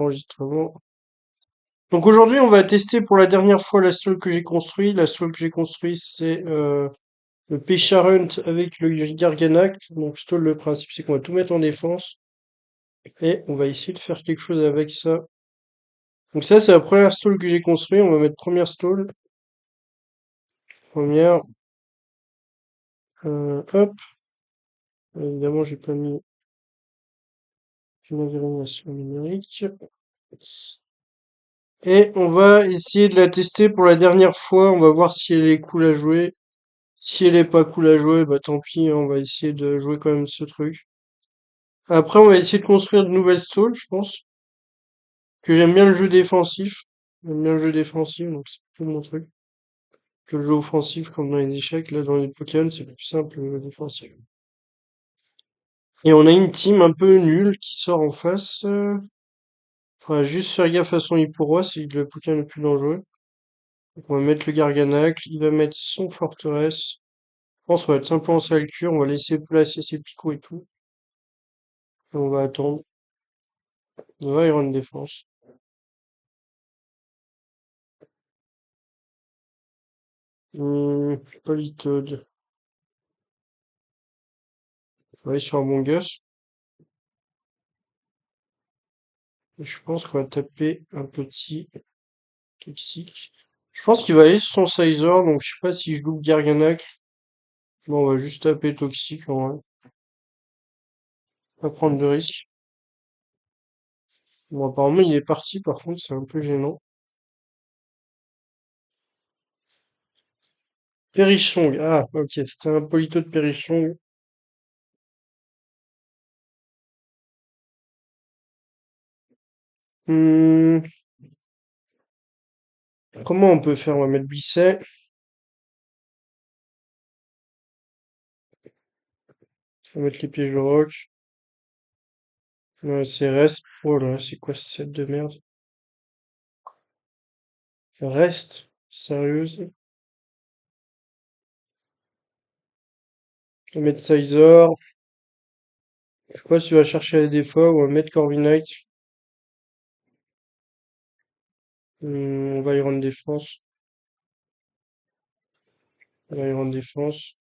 Enregistrement. Donc aujourd'hui, on va tester pour la dernière fois la stall que j'ai construit. La stall que j'ai construit, c'est le Pechar Hunt avec le Garganac. Donc stall, le principe, c'est qu'on va tout mettre en défense et on va essayer de faire quelque chose avec ça. Donc ça, c'est la première stall que j'ai construite. On va mettre première stall. Première. Hop. Évidemment, j'ai pas mis une environnement numérique. Et on va essayer de la tester pour la dernière fois. On va voir si elle est cool à jouer. Si elle est pas cool à jouer, bah tant pis, hein, on va essayer de jouer quand même ce truc. Après, on va essayer de construire de nouvelles stalls, je pense. Que j'aime bien le jeu défensif. J'aime bien le jeu défensif, donc c'est plutôt mon truc. Que le jeu offensif, comme dans les échecs. Là, dans les Pokémon, c'est plus simple le jeu défensif. Et on a une team un peu nulle qui sort en face. Faudra juste faire gaffe à son Hippowra, c'est le Pokémon le plus dangereux. Donc on va mettre le Garganacle, il va mettre son Forteresse. Je pense qu'on va être simplement en salle cure, on va laisser placer ses picots et tout. Et on va attendre. On va y rendre défense. Politoed. On va aller sur Among Us. Et je pense qu'on va taper un petit toxique. Je pense qu'il va aller sur son Sizor, donc je sais pas si je loupe Garganac. Bon, on va juste taper toxique en vrai. Pas prendre de risque. Bon, apparemment il est parti, par contre c'est un peu gênant. Perichong. Ah, ok, c'était un Politoed Perichong. Hmm, comment on peut faire? On va mettre Bisset. On va mettre les pièges de roc. Ouais, c'est reste. Oh là, c'est quoi ce set de merde? Reste. Sérieuse. On va mettre Sizor. Je sais pas si tu vas chercher des fois ou on va mettre Corviknight. On va y rendre défense. On va y rendre défense.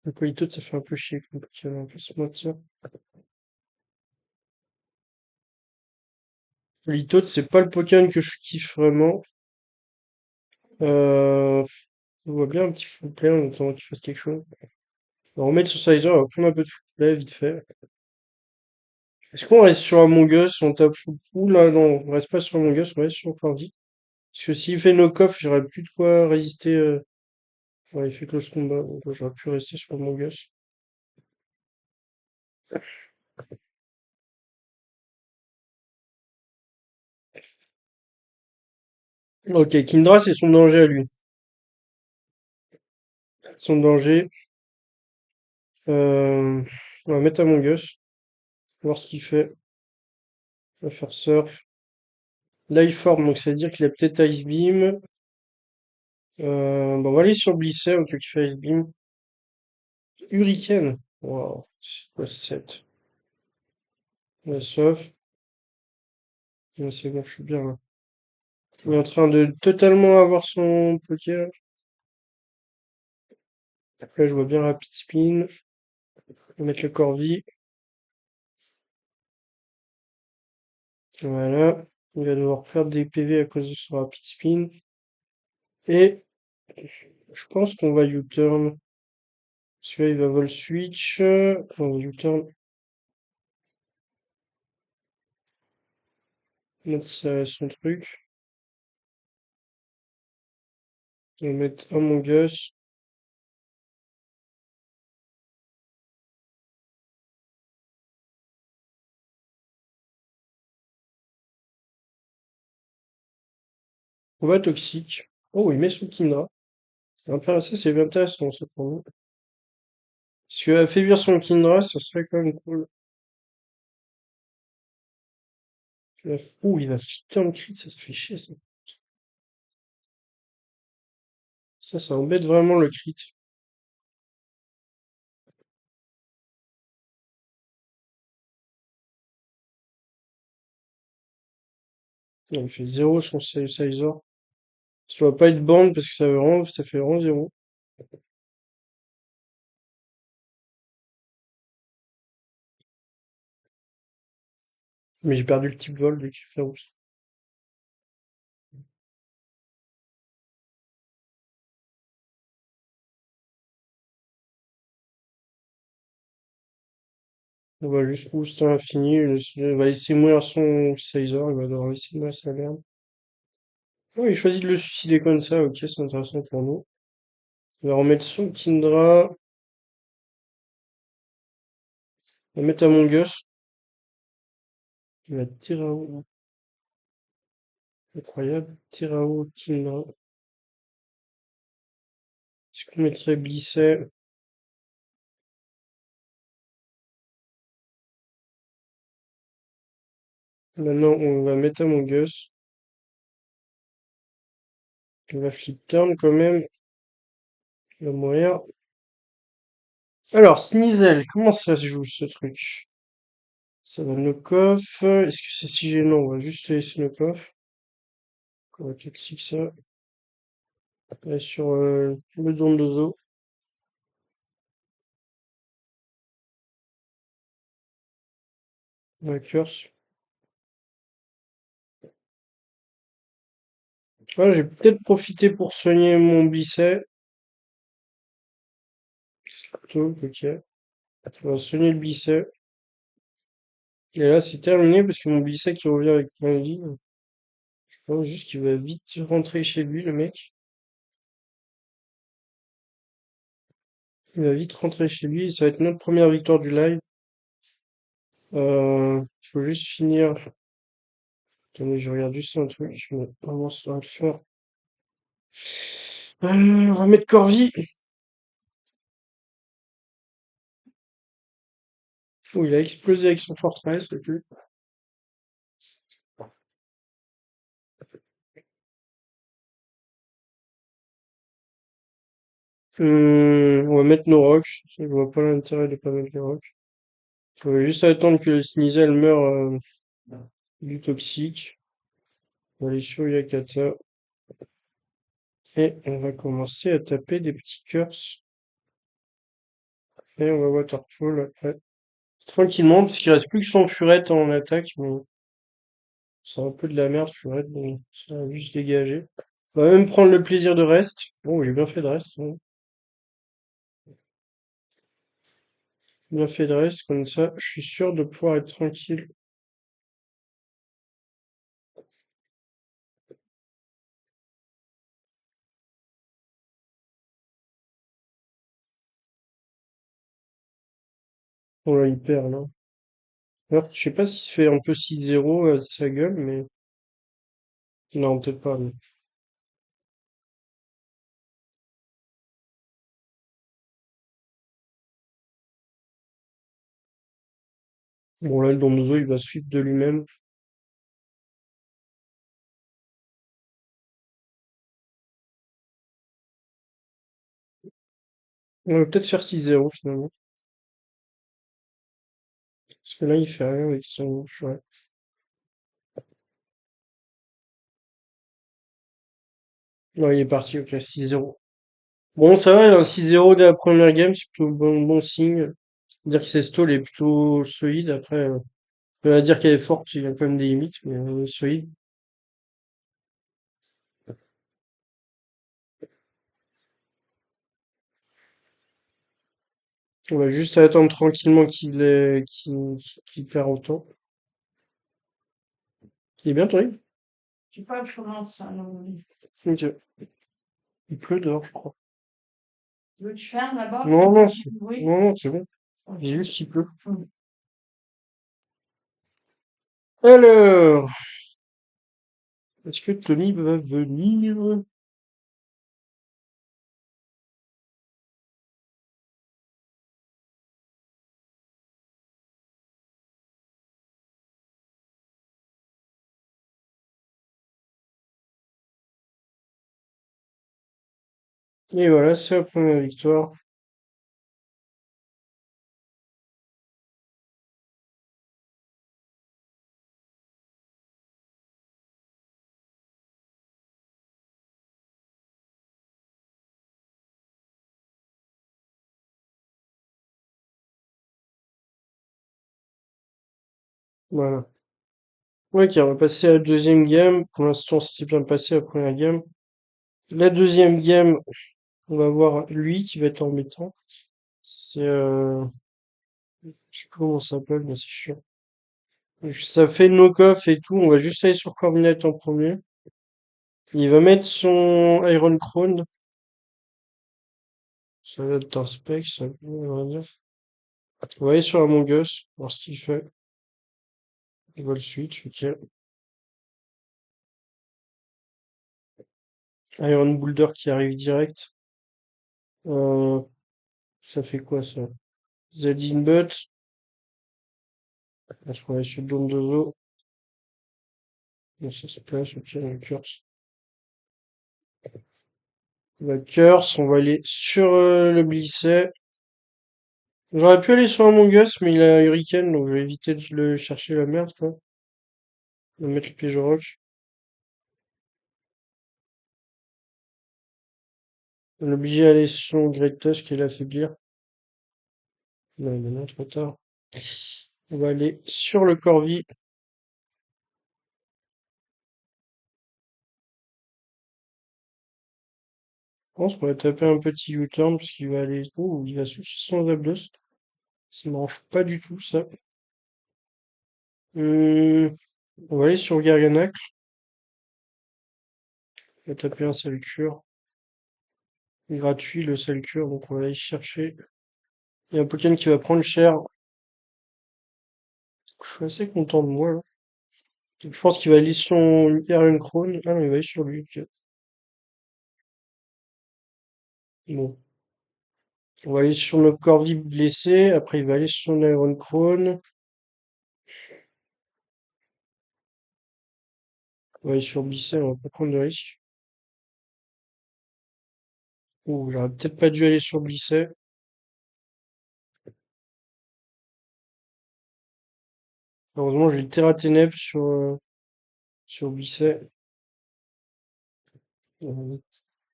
Le Politoed, ça fait un peu chier comme Pokémon, on peut se mentir. Politoed, c'est pas le Pokémon que je kiffe vraiment. On voit bien un petit full play en attendant qu'il fasse quelque chose. On va remettre sur Sizer, on va prendre un peu de full play vite fait. Est-ce qu'on reste sur Among Us, on tape full pool? Là, non, on reste pas sur Among Us, on reste sur Cordy. Parce que s'il fait no coff, j'aurais plus de quoi résister. Ouais, il fait close combat, donc j'aurais pu rester sur Among Us. Ok, Kindra, c'est son danger à lui. Son danger. Euh, on va mettre Among Us, voir ce qu'il fait. On va faire Surf. Là, il forme, donc ça veut dire qu'il a peut-être Ice Beam. Bon, on va aller sur Blissey, ok, qui fait Ice Beam. Hurricane. Waouh, c'est quoi ce set? La Surf. Ouais, c'est bon, je suis bien là. Il est en train de totalement avoir son Poké. Là, je vois bien Rapid Spin. On va mettre le Corvi. Voilà. Il va devoir perdre des PV à cause de son Rapid Spin. Et je pense qu'on va U-turn. Celui-là, il va vol switch. On va U-turn. Mettre son truc. On va mettre Among Us. On va toxique. Oh, il met son Kindra. Ça, c'est intéressant, ça, pour nous. Parce que affaiblir son Kindra, ça serait quand même cool. Ouh, il va fitter en crit, ça se fait chier, ça. Ça embête vraiment le crit. Il fait 0 son Sizor. Ça va pas être bande parce que ça fait vraiment 0. Mais j'ai perdu le type vol de Kiferous. On va juste booster à l'infini. Il va essayer de mourir son Sizor. Il va devoir essayer de mourir sa merde. Oh, il choisit de le suicider comme ça. Ok, c'est intéressant pour nous. Il va remettre son Kindra. Il va mettre Among Us. Il va tirer un. Incroyable. Tirao, Kindra. Est-ce qu'on mettrait Blisset? Maintenant, on va mettre Among Us. On va flip turn quand même. Il va mourir. Alors, Sneasel, comment ça se joue ce truc? Ça va knock off. Est-ce que c'est si gênant? On va juste laisser knock off. On va toxique ça. Allez, sur le Dondozo. On va curse. Ah, j'ai peut-être profité pour soigner mon Bisset. Plutôt, ok. On va soigner le Bisset. Et là, c'est terminé parce que mon Bisset qui revient avec plein de vie. Je pense juste qu'il va vite rentrer chez lui, le mec. Il va vite rentrer chez lui. Et ça va être notre première victoire du live. Il faut juste finir. Attendez, je regarde juste un truc. Mais vraiment, ça va le faire. On va mettre Corvi. Oh, il a explosé avec son Fortress, ok. On va mettre nos rocks. Je vois pas l'intérêt de pas mettre les rocks. On va juste attendre que le Sneasel meure du toxique. On va aller sur Yakata. Et on va commencer à taper des petits curses. Et on va Waterfall après. Tranquillement, parce qu'il reste plus que son Furette en attaque. Mais c'est un peu de la merde, Furette. Donc ça va juste dégager. On va même prendre le plaisir de reste. Bon, j'ai bien fait de reste, hein. Bien fait de reste, comme ça, je suis sûr de pouvoir être tranquille. On là, il perd, là. Alors, je sais pas s'il se fait un peu 6-0 à sa gueule, mais... Non, peut-être pas, mais... Bon, là, le Dondozo, il va suivre de lui-même. On va peut-être faire 6-0, finalement. Parce que là, il fait rien avec son... Ouais. Non, il est parti, ok, 6-0. Bon, ça va, un 6-0 de la première game, c'est plutôt bon signe. Dire que cette stall est plutôt solide. Après, on va dire qu'elle est forte, il y a quand même des limites, mais elle est solide. On va juste attendre tranquillement qu'il perd autant. Il est bien, toi? Tu parles, je commence. Ok. Il pleut dehors, je crois. Tu veux que je ferme là-bas? Non, non, oui. Non, non, c'est bon. Il y a juste qu'il pleut. Alors, est-ce que Tony va venir? Et voilà, c'est la première victoire. Voilà. Ok, on va passer à la deuxième game. Pour l'instant, c'est bien passé la première game. La deuxième game, on va voir lui qui va être embêtant. C'est, je sais plus comment ça s'appelle, mais c'est chiant. Ça fait knock-off et tout. On va juste aller sur Corviknight en premier. Il va mettre son Iron Crown. Ça va être un spec, ça, on va dire. On va aller sur Among Us, voir ce qu'il fait. Il va le switch, ok. Iron Boulder qui arrive direct. Euh, ça fait quoi ça? Zedin Butt. Est-ce qu'on va sur Dome de Zo? Non, ça se place, ok, on curse. On va curse, on va aller sur le Blisset. J'aurais pu aller sur Among Us, mais il a Hurricane, donc je vais éviter de le chercher la merde, quoi. On va mettre le piège au rock. On est obligé d'aller sur son Great Tusk et l'affaiblir. Non, maintenant, trop tard. On va aller sur le Corvi. Je pense qu'on va taper un petit U-turn parce qu'il va aller. Oh, il va switcher son Zapdos. Ça m'arrange pas du tout, ça. Hum, on va aller sur Garganac. On va taper un Salcure. Gratuit, le Salcure, donc on va aller chercher. Il y a un Pokémon qui va prendre cher. Je suis assez content de moi, là. Je pense qu'il va aller sur Iron Crown. Ah non, il va aller sur lui. Ok. Bon. On va aller sur notre Corvi blessé. Après, il va aller sur son Iron Crown. On va aller sur Blissey, on va pas prendre de risque. Ouh, j'aurais peut-être pas dû aller sur Blissey. Heureusement, j'ai le Terra Ténèbres sur Blissey.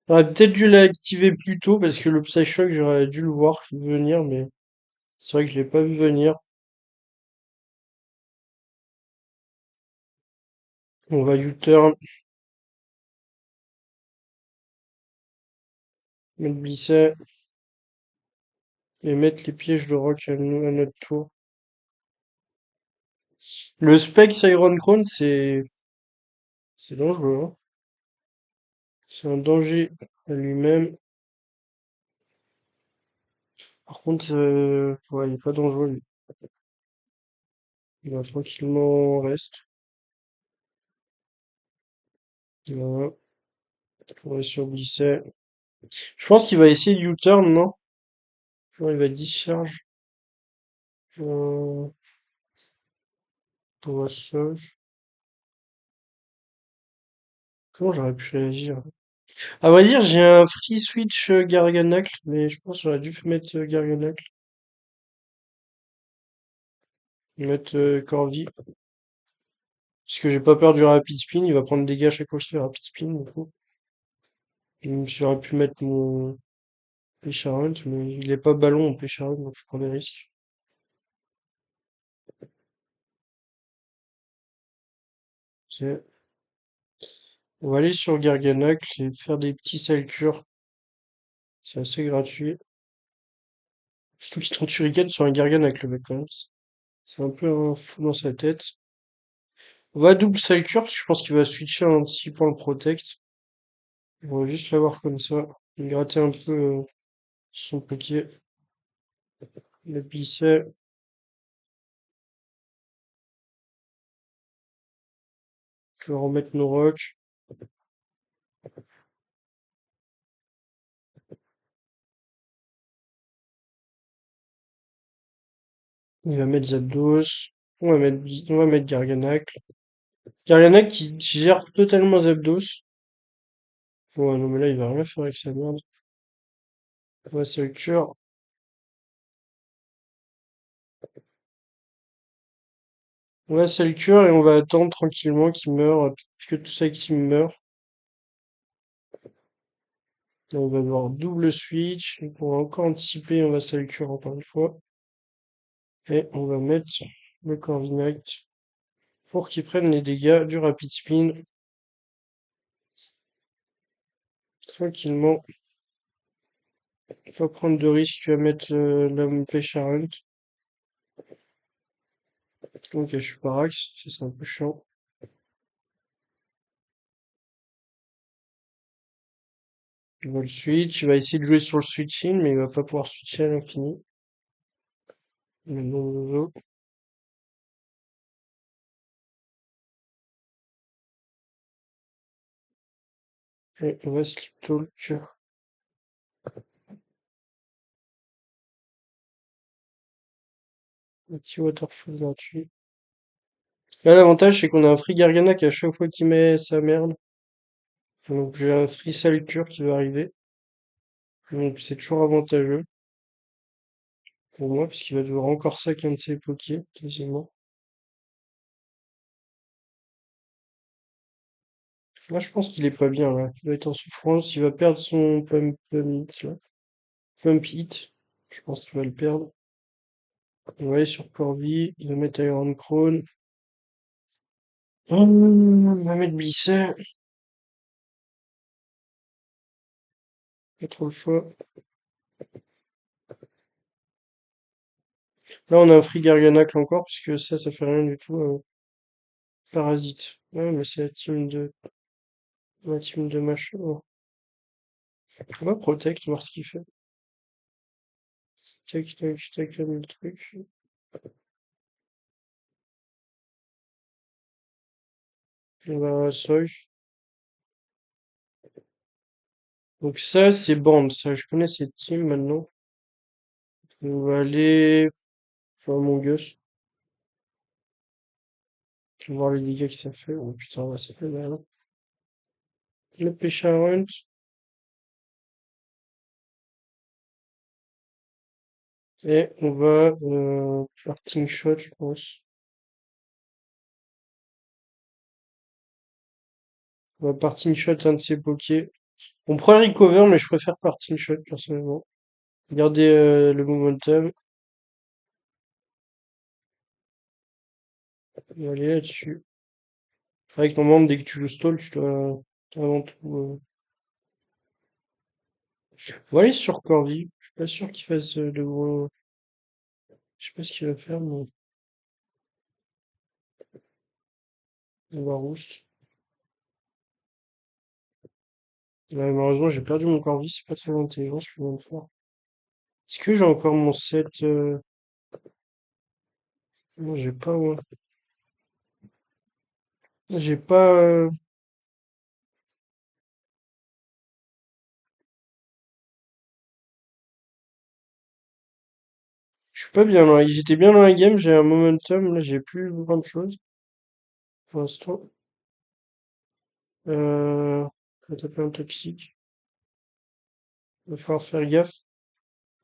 J'aurais peut-être dû l'activer plus tôt parce que le Psyshock, j'aurais dû le voir venir, mais c'est vrai que je l'ai pas vu venir. On va U-turn, mettre Blissey et mettre les pièges de rock à notre tour. Le Specs Iron Crown, c'est dangereux, hein. C'est un danger à lui-même. Par contre, ouais, il est pas dangereux, lui. Il va tranquillement reste. Voilà. On va sur Blissey. Je pense qu'il va essayer du U-turn, non? Genre, il va discharge. Euh, on va search. Comment j'aurais pu réagir? À vrai dire, j'ai un free switch Garganacle, mais je pense que j'aurais dû mettre Garganacle. Mettre Corvi. Parce que j'ai pas peur du Rapid Spin, il va prendre des dégâts à chaque fois que je fais Rapid Spin, du coup. J'aurais pu mettre mon Pêcharunt, mais il est pas ballon mon Pêcharunt, donc je prends des risques. Ok. On va aller sur Garganacle et faire des petits Salcures. C'est assez gratuit. Surtout qu'il tente Shuriken sur un Garganacle, le mec, quand même. C'est un peu un fou dans sa tête. On va double Salcure, parce que je pense qu'il va switcher en anticipant le Protect. On va juste l'avoir comme ça. Gratter un peu son paquet. Le plisser. Je vais remettre nos rocs. Il va mettre Zapdos. On va mettre Garganacle. Garganacle qui gère totalement Zapdos. Ouais, non, mais là, il va rien faire avec sa merde. Ouais, c'est le cure. Ouais, c'est le cure et on va attendre tranquillement qu'il meure, puisque tout ça qui meurt. On va avoir double switch. On va encore anticiper, on va le cure encore une fois. Et on va mettre le Corviknight pour qu'il prenne les dégâts du Rapid Spin tranquillement. Pas prendre de risque à mettre la pêche à hunt. Ok, je suis parax, ça c'est un peu chiant. Il va le switch, il va essayer de jouer sur le switching, mais il va pas pouvoir switcher à l'infini. Non, et on va slip talk. Un petit waterfall gratuit. Là, l'avantage, c'est qu'on a un free Gargana qui à chaque fois qu'il met sa merde. Donc j'ai un free Salcure qui va arriver. Donc c'est toujours avantageux pour moi, puisqu'il va devoir encore sac un de ses pokés, quasiment. Moi, je pense qu'il est pas bien, là. Il va être en souffrance, il va perdre son pump hit, là. Pump hit. Je pense qu'il va le perdre. Ouais, sur Corby, il va mettre Iron Crown. Il va mettre Blissey. Pas trop le choix. Là, on a un free Garganac encore, puisque ça fait rien du tout. Parasite. Ouais, mais c'est la team de machin. On va protect, voir ce qu'il fait. Tac, tac, tac, comme le truc. On va Soy. Donc ça, c'est Band. Ça, je connais cette team maintenant. On va aller sur Among Us. On va voir les dégâts que ça fait. Oh putain, ouais, ça fait mal. Le pêche à Hunt. Et on va faire Team Shot, je pense. On va parting shot un de ces pokés. On pourrait recover, mais je préfère parting shot personnellement. Garder le momentum. Et aller là-dessus. Avec normalement, dès que tu le stall, tu dois avant tout. On va aller sur Corvi. Je suis pas sûr qu'il fasse de gros. Je sais pas ce qu'il va faire, mais on va roost. Ouais, malheureusement, j'ai perdu mon Corvi. C'est pas très intelligent ce que je viens de faire. Est-ce que j'ai encore mon set Non, j'ai pas, moi. J'ai pas. Je suis pas bien là. J'étais bien dans la game, j'ai un momentum. Là, j'ai plus grand de choses pour l'instant. On va taper un toxique. Il va falloir faire gaffe.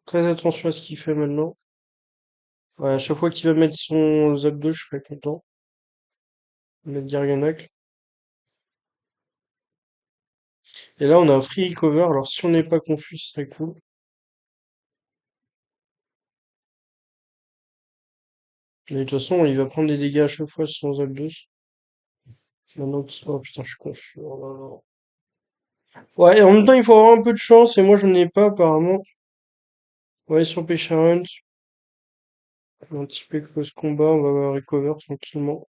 Très attention à ce qu'il fait maintenant. Ouais, à chaque fois qu'il va mettre son zap 2, je serai content. Il va mettre Garganac. Et là, on a un free recover. Alors, si on n'est pas confus, ce serait cool. Mais de toute façon, il va prendre des dégâts à chaque fois sur son zap 2. Maintenant qu'il... Oh putain, je suis confus. Oh là là. Ouais, et en même temps, il faut avoir un peu de chance. Et moi, je n'en ai pas, apparemment. Ouais, sur Pêche Hunt. Un petit peu close combat. On va recover tranquillement.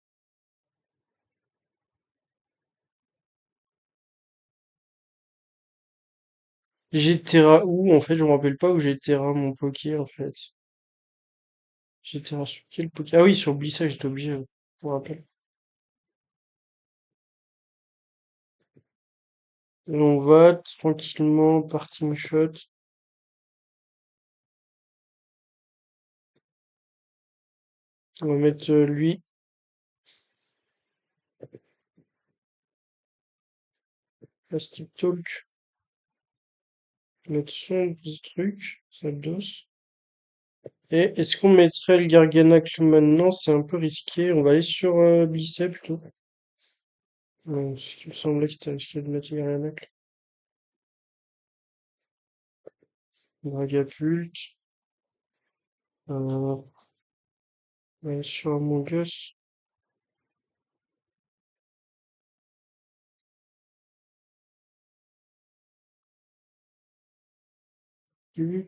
J'ai Terra où? En fait, je me rappelle pas où j'ai Terra mon Poké, en fait. J'ai Terra sur quel Poké? Ah oui, sur Blissa, j'étais obligé. Je me rappelle. Et on va tranquillement parting shot. On va mettre lui. Plastic Talk. Mettre son petit truc, ça dos. Et est-ce qu'on mettrait le Garganacle maintenant? C'est un peu risqué. On va aller sur Blissey plutôt. Ce qui me semblait que c'était risqué de mettre le Garganacle. Dragapult. On va aller sur Among Us. Ouais,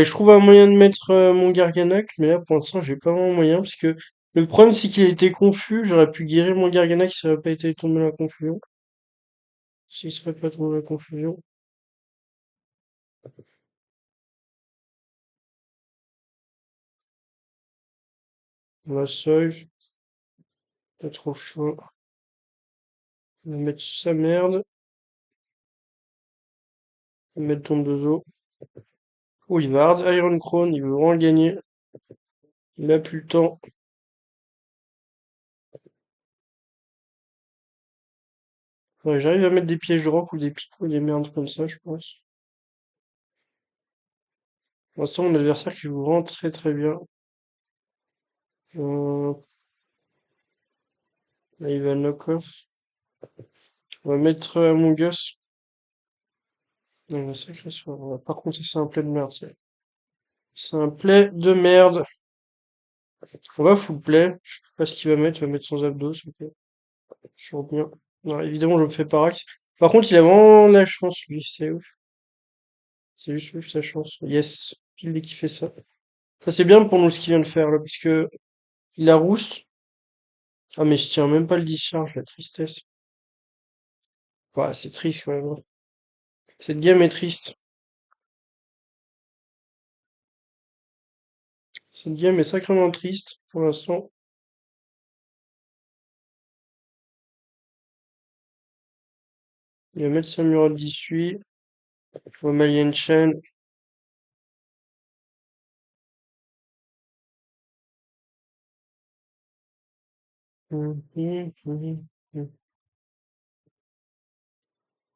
je trouve un moyen de mettre mon Garganac, mais là pour l'instant j'ai pas vraiment moyen parce que le problème c'est qu'il a été confus. J'aurais pu guérir mon Garganac s'il n'avait pas été tombé dans la confusion. S'il serait pas tombé dans la confusion. On va seuil, pas trop chaud. On va mettre sa merde. On va mettre ton deux os. Oh, il va hard Iron Crown, il veut vraiment gagner. Il a plus le temps. Ouais, j'arrive à mettre des pièges de roc ou des pics ou des merdes comme ça, je pense. Pour l'instant, mon adversaire qui joue vraiment très très bien. Euh, Là, il va knock-off. On va mettre Among Us. Non, la sacrée soirée. Par contre, ça, c'est un play de merde. C'est un play de merde. On va full play. Je sais pas ce qu'il va mettre. Il va mettre sans abdos. Ok. Je bien. Non, évidemment, je me fais parax. Par contre, il a vraiment la chance, lui. C'est ouf. C'est juste ouf, sa chance. Yes. Pile dès qu'il fait ça. Ça, c'est bien pour nous ce qu'il vient de faire, là, puisque il a rousse. Ah, mais je tiens même pas le discharge, la tristesse. Ouais, c'est triste quand même, hein. Cette game est triste. Cette game est sacrément triste pour l'instant. Il va mettre Samurai d'issue. Romalian Chen.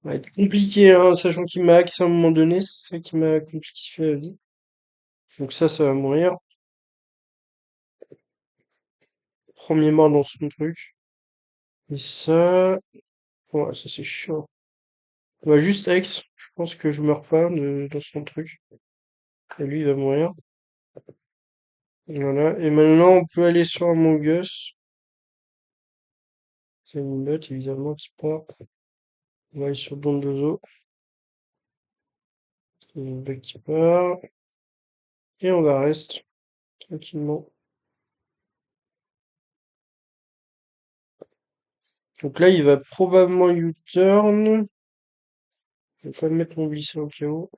Va être compliqué, hein, sachant qu'il m'a axé à un moment donné, c'est ça qui m'a compliqué la vie. Donc ça va mourir. Premier mort dans son truc. Et ça, ouais, ça c'est chiant. On va juste ex. Je pense que je meurs pas dans son truc. Et lui, il va mourir. Voilà. Et maintenant, on peut aller sur Among Us. C'est une bête, évidemment, qui part. On va aller sur Dondozo. C'est une bête qui part. Et on va rester tranquillement. Donc là, il va probablement U-turn. Je vais pas mettre mon glissé au cas où.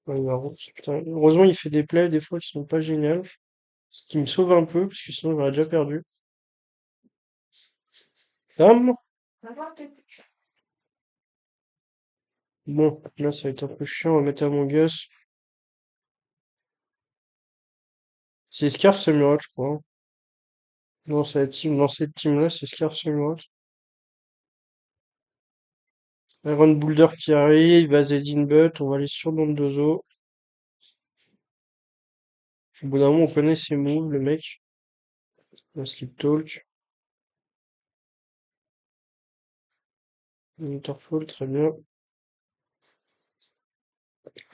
Ouais, il va putain. Heureusement, il fait des plays des fois qui sont pas géniales. Ce qui me sauve un peu, parce que sinon j'aurais déjà perdu. Dame. Bon, là ça va être un peu chiant, on va mettre Among Us. C'est Scarf Samurai, je crois, hein. Non, c'est la team, dans cette team-là, c'est Scarf Samurai. Iron Boulder qui arrive, il va Zedin Butt, on va aller sur Dondozo. Au bout d'un moment, on connaît ses moves, le mec. La Sleep Talk. Winterfall, très bien.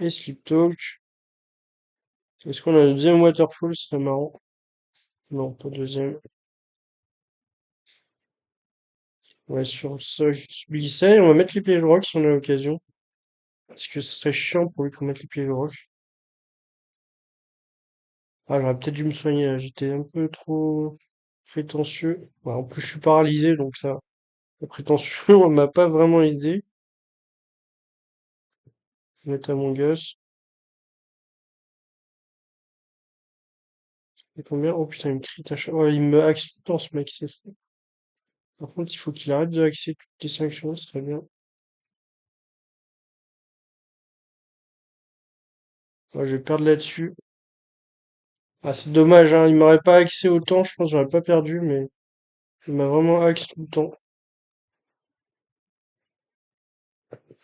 Et Sleep Talk. Est-ce qu'on a le deuxième Waterfall? Ce serait marrant. Non, pas le deuxième. Ouais, sur ça, je glissais. On va mettre les pieds rock si on a l'occasion. Parce que ce serait chiant pour lui qu'on mette les pieds rock. Ah, j'aurais peut-être dû me soigner là. J'étais un peu trop prétentieux. Ouais, en plus, je suis paralysé, donc ça. La prétention, elle m'a pas vraiment aidé. Mettre à mon gosse. Et combien? Oh putain, il me crie à chaque... Ouais, il me axe tout le temps, ce mec, c'est fou. Par contre, il faut qu'il arrête de axer toutes les sanctions, ce serait bien. Ouais, je vais perdre là-dessus. Ah, c'est dommage, hein. Il m'aurait pas axé autant, je pense que j'aurais pas perdu, mais il m'a vraiment axe tout le temps.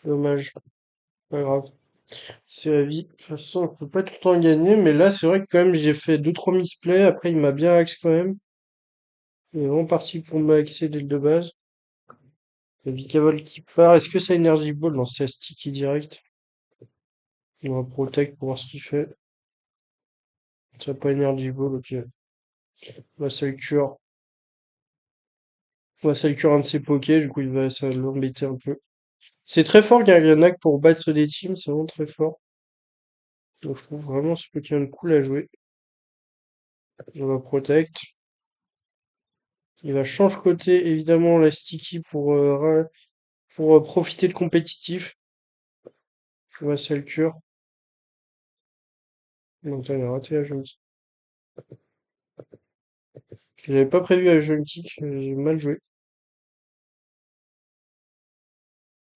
Dommage. Pas grave. C'est la vie. De toute façon, on peut pas tout le temps gagner, mais là, c'est vrai que quand même, j'ai fait deux trois misplays. Après, il m'a bien axe quand même. Il est vraiment parti pour m'axer dès le de base. Il y a Vicavol qui part. Est-ce que ça Energy Ball? Non, c'est sticky direct. On va protect pour voir ce qu'il fait. Ça pas Energy Ball, ok. On va seul cure. On va seul cure un de ses pokés, du coup, ça va l'embêter un peu. C'est très fort Garganak pour battre des teams, c'est vraiment très fort. Donc, je trouve vraiment ce Pokémon cool à jouer. On va protect. Il va changer côté, évidemment, la sticky pour profiter de compétitif. On va seul cure. Donc, il a raté la Junkie. J'avais pas prévu la Junkie, j'ai mal joué.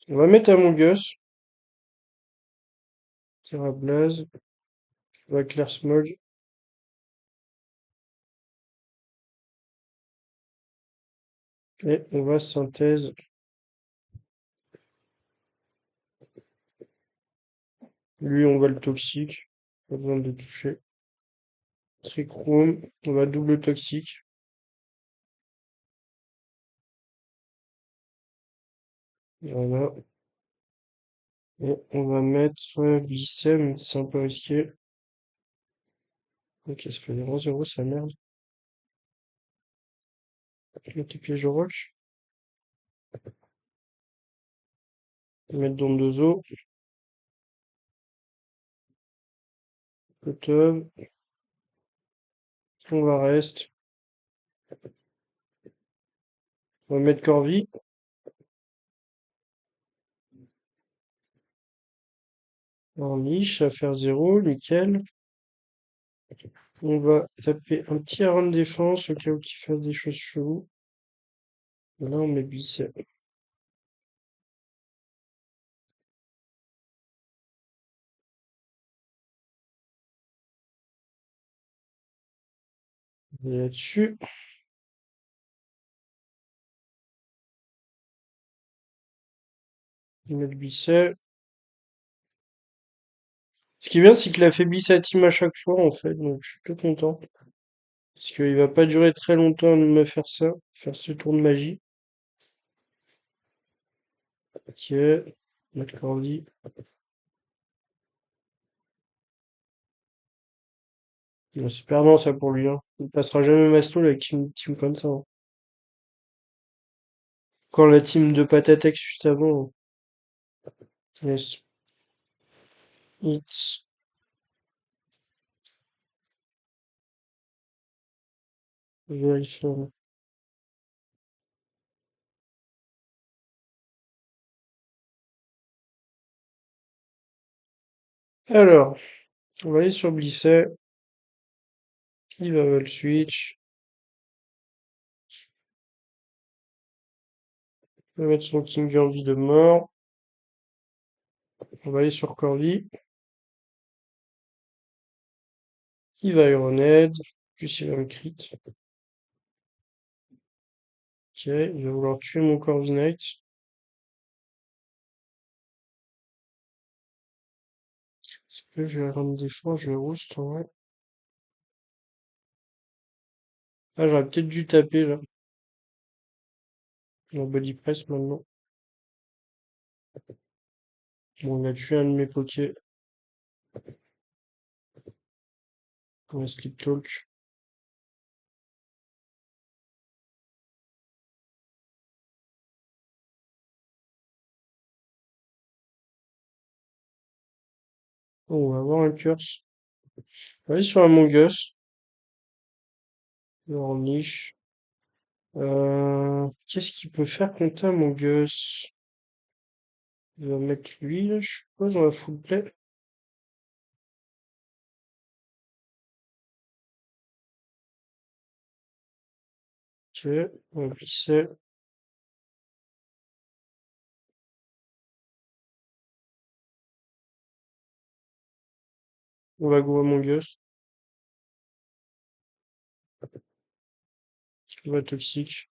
On va mettre Among Us. Terra Blaze. On va Clair Smog. Et on va synthèse. Lui, on va le toxique. Pas besoin de le toucher. Trichroom. On va double toxique. Voilà. Et on va mettre Glycem. C'est un peu risqué. Ok, ça fait 0-0, ça merde. Le piège au rock. Mettre dans deux os. Le tub. On va reste. On va mettre Corvi. En niche, à faire 0, nickel. On va taper un petit Aaron défense au cas où il fasse des choses cheloues. Et là, on met Bicep. Et là-dessus, on met le Bicep. Ce qui est bien, c'est qu'il affaiblit sa team à chaque fois, en fait, donc je suis tout content. Parce qu'il va pas durer très longtemps à me faire ça, faire ce tour de magie. Ok, mettre Corvi. C'est perdant ça pour lui, hein. Il passera jamais Masto avec une team comme ça, hein. Quand la team de Patatex juste avant, hein. Yes. It's very fun. Alors, on va aller sur Blisset. Il va le switch. Il va mettre son King en vie de mort. On va aller sur Corvi. Il va Iron Head. Plus il va me crit. Ok, il va vouloir tuer mon Corviknight. Est-ce que je vais rendre défense? Je vais roost en vrai. Ah, j'aurais peut-être dû taper là. La body press maintenant. Bon, on a tué un de mes pokés. On va sleep talk. Oh, on va avoir un curse. On va aller sur Among Us. En niche. Qu'est-ce qu'il peut faire contre Among Us? Il va mettre lui, là, je suppose, dans la full play. Ok, on va glisser. On va go Among Us. On va toxique.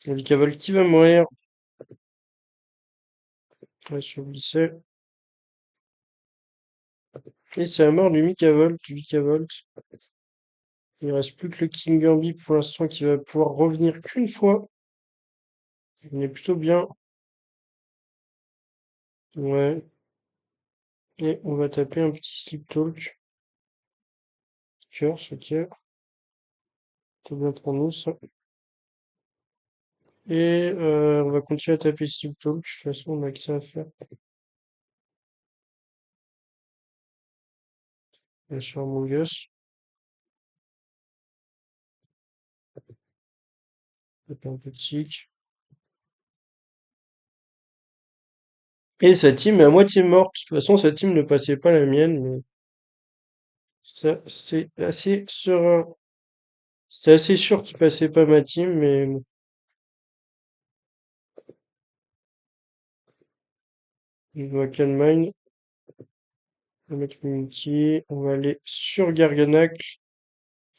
On dit Cavol qui va mourir. Ouais, sur lycée. Et c'est la mort du Mikavolt, du Vikavolt. Il reste plus que le King Gambit pour l'instant qui va pouvoir revenir qu'une fois. On est plutôt bien. Ouais. Et on va taper un petit Sleep Talk. Curse, ok. C'est bien pour nous, ça. Et on va continuer à taper Sleep Talk. De toute façon, on a que ça à faire. Bien sûr, mon gosse. Taper un peu de Sick. Et sa team est à moitié morte. De toute façon, sa team ne passait pas la mienne, mais ça, c'est assez serein. C'était assez sûr qu'il passait pas ma team, mais bon, il doit calm mind. On va mettre Mimikyu. On va aller sur Garganac.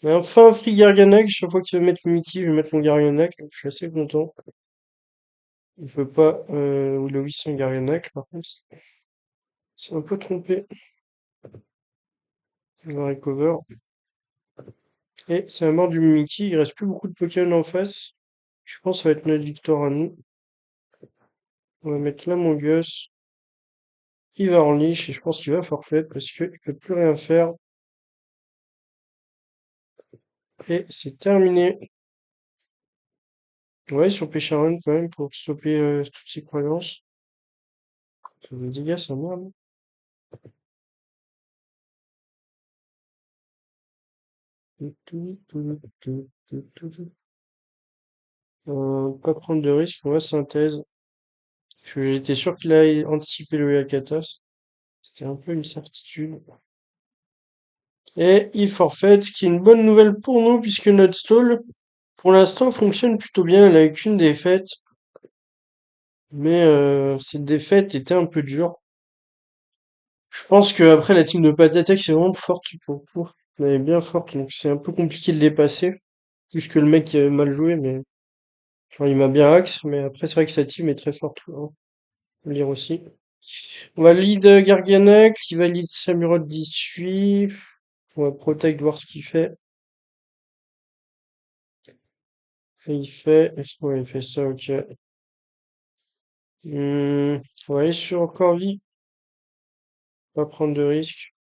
Mais enfin, un free Garganac. Chaque fois que tu veux mettre Mimikyu, je vais mettre mon Garganac. Donc je suis assez content. Il peut pas Willowy sans Garganac, par contre. C'est un peu trompé. On va recover. Et c'est la mort du Mimikyu. Il reste plus beaucoup de Pokémon en face. Je pense que ça va être notre victoire à nous. On va mettre là mon Gus. Il va en leash et je pense qu'il va forfait parce qu'il peut plus rien faire. Et c'est terminé. Ouais, sur Pécharon quand même pour stopper toutes ces croyances. Ça veut dire, ça merde. Pas prendre de risque, on va synthèse. Parce que j'étais sûr qu'il allait anticiper le Yakatas. C'était un peu une certitude. Et il forfait, ce qui est une bonne nouvelle pour nous puisque notre stall, pour l'instant, fonctionne plutôt bien. Elle a eu qu'une défaite. Mais cette défaite était un peu dure. Je pense que après la team de Patatek c'est vraiment forte pour le coup. Elle est bien forte, donc c'est un peu compliqué de les passer. Plus que le mec qui avait mal joué, mais genre, il m'a bien axe, mais après c'est vrai que sa team est très forte, hein. Faut le dire aussi. On va lead Garganak, qui va lead Samurott 18. On va protect voir ce qu'il fait. Et il fait. Ouais, il fait ça, ok. On va aller sur Corvi, pas prendre de risques.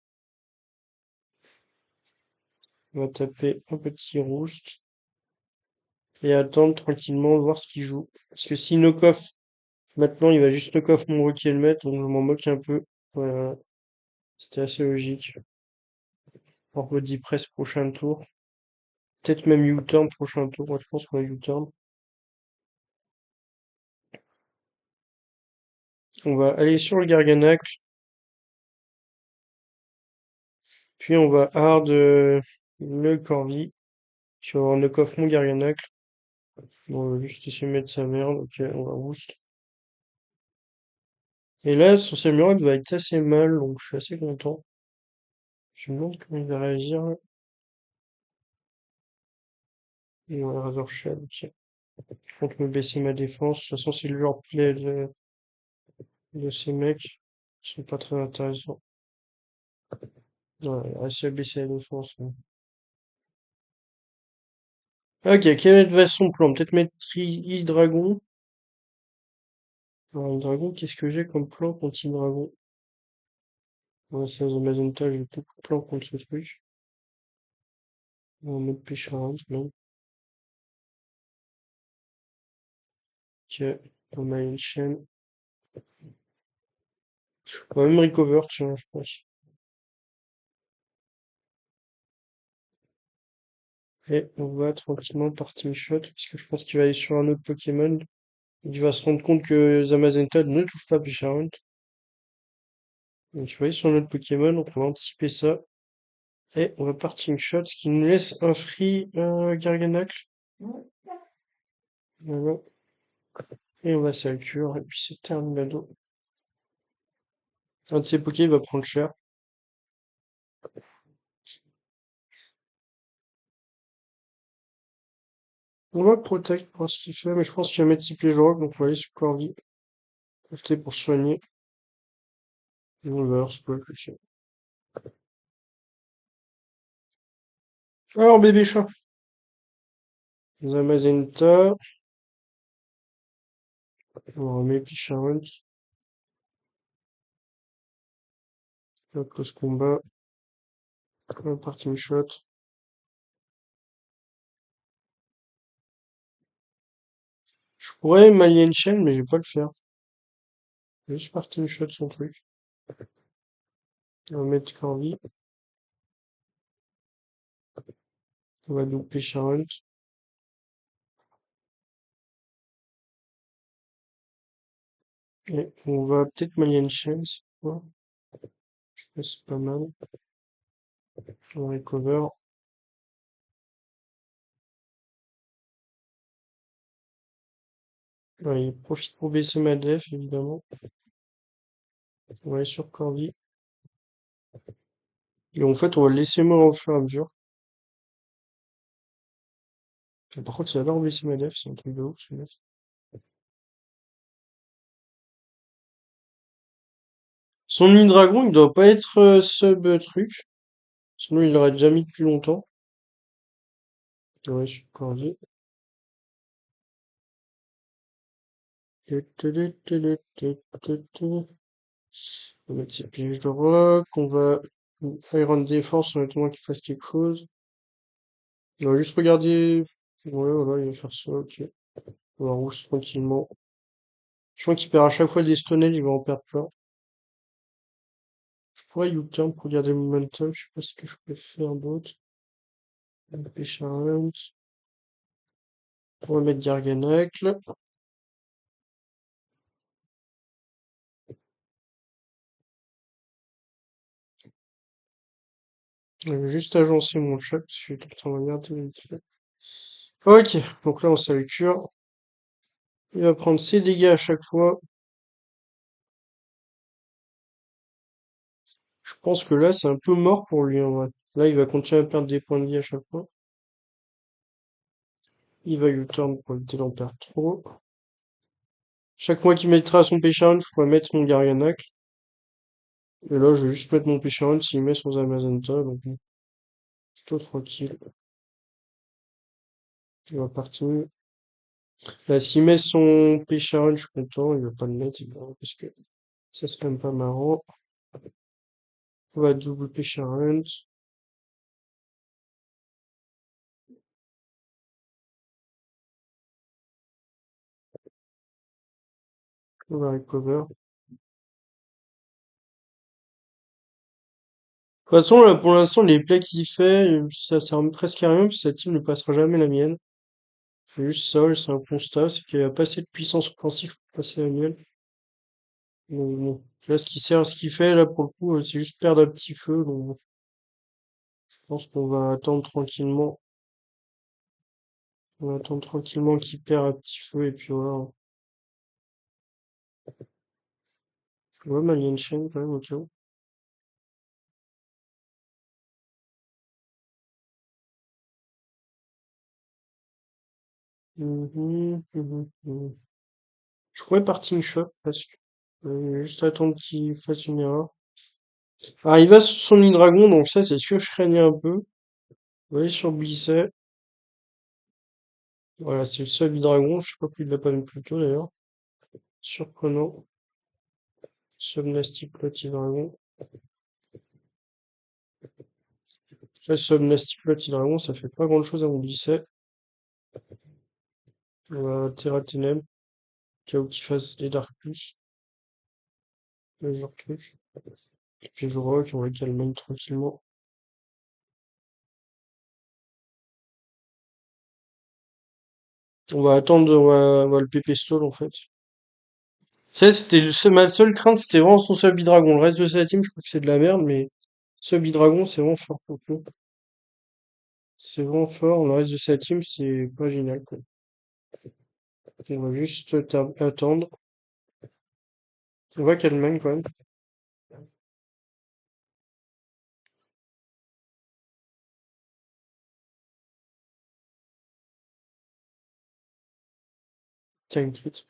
On va taper un petit roost et attendre tranquillement, voir ce qu'il joue. Parce que si knock-off maintenant, il va juste knock-off mon rookie et le mettre, donc je m'en moque un peu. Voilà, c'était assez logique. On redit press prochain tour. Peut-être même U-turn prochain tour. Moi, je pense qu'on va U-turn. On va aller sur le Garganac, puis on va hard le Corvi. Puis on va knock-off mon Garganac. Bon, on va juste essayer de mettre sa merde. Ok, on va boost. Et là, son Samurott va être assez mal, donc je suis assez content. Je me demande comment il va réagir. Et on va Razor Shell, ok. Je compte me baisser ma défense. De toute façon, c'est le genre play de ces mecs. Ils sont pas très intéressants. Ouais, il a réussi à baisser la défense, hein. Ok, quel va être son plan? Peut-être mettre dragon. Alors, dragon, qu'est-ce que j'ai comme plan contre dragon? Ouais, c'est Amazonta, j'ai beaucoup de plans contre ce truc. On va mettre Pécharin, non? Ok, on a une chaîne. On va même recover, tiens, je pense. Et on va tranquillement partir shot, parce que je pense qu'il va aller sur un autre Pokémon. Il va se rendre compte que Zamazenta ne touche pas Pécharin. Donc il va aller sur notre Pokémon, donc on va anticiper ça. Et on va partir shot, ce qui nous laisse un free Garganacle. Voilà. Et on va cure, et puis c'est terminado. Un de ces Pokés va prendre cher. On va protect pour voir ce qu'il fait, mais je pense qu'il va mettre Cyclejorok, donc on va aller sur Corvi. Profiter pour se soigner. On va alors se peut réfléchir. Alors, bébé chat. Zamazenta. On remet Picharunt. La close combat. Un parting shot. Je pourrais m'allier une chaîne, mais je vais pas le faire. Juste parting shot son truc. On va mettre Corvi. On va double Picharunt. Et on va peut-être m'allier une chaîne, c'est quoi? Je pense que c'est pas mal. On recover. Ouais, il profite pour baisser ma def, évidemment. On va aller sur Corvi. Et en fait, on va le laisser mort au fur et à mesure. Et par contre, il adore baisser ma def, c'est un truc de ouf, ce mec. Son mini-dragon, il doit pas être sub truc. Sinon, il l'aurait déjà mis depuis longtemps. Ouais, sur Corvi. On va mettre ses pièges de rock. On va Iron Défense, honnêtement, qu'il fasse quelque chose. On va juste regarder. Ouais, voilà, il va faire ça, ok. On va rouge tranquillement. Je crois qu'il perd à chaque fois des stonnels, il va en perdre plein. Je pourrais U-turn pour garder le momentum, je sais pas ce que je peux faire d'autre. Pêche un. On va mettre Garganacle. Je vais juste agencer mon chat, parce que je suis tout le temps en train de regarder vite fait. Ok, donc là on s'est cure. Il va prendre ses dégâts à chaque fois. Je pense que là c'est un peu mort pour lui en vrai. Là il va continuer à perdre des points de vie à chaque fois. Il va U-turn pour éviter d'en perdre trop. Chaque fois qu'il mettra son Pécharon, je pourrais mettre mon Garganacle. Et là je vais juste mettre mon Pécharon s'il met son Zamazenta, donc plutôt tranquille. Il va partir. Là, s'il met son Pécharon, je suis content, il va pas le mettre, évidemment, parce que ça serait même pas marrant. On va double Pécharon. On va recover. De toute façon, là, pour l'instant, les plays qu'il fait, ça sert presque à rien, parce que sa team ne passera jamais la mienne. C'est juste ça, c'est un constat, c'est qu'il n'y a pas assez de puissance offensive pour passer la mienne. Donc, bon. Là, ce qui sert à ce qu'il fait, là, pour le coup, c'est juste perdre un petit feu, donc bon, je pense qu'on va attendre tranquillement. On va attendre tranquillement qu'il perd un petit feu, et puis voilà. Ouais, mais il y a une chaîne, quand même, au cas où. Mhm. Je pourrais partir shot, parce que, juste attendre qu'il fasse une erreur. Ah, il va sur son dragon, donc ça, c'est sûr que je craignais un peu. Vous voyez, sur Blisset. Voilà, c'est le seul dragon. Je sais pas pourquoi il l'a pas mis plus tôt, d'ailleurs. Surprenant. Subnastic Dragon. Après, Subnastic Dragon, ça fait pas grand chose à mon Blisset. On va Terra Ténèbres, au cas où qu'il fasse des Dark Plus, le genre de truc. Et puis je rock, on va calmer tranquillement. On va attendre, on va le PP stall, en fait. Ça, ma seule crainte, c'était vraiment son sub dragon. Le reste de sa team, je trouve que c'est de la merde, mais sub dragon, c'est vraiment fort pour le coup. C'est vraiment fort. Le reste de sa team, c'est pas génial, quoi. On va juste attendre. On voit qu'elle mène quand même. Tiens, une crit.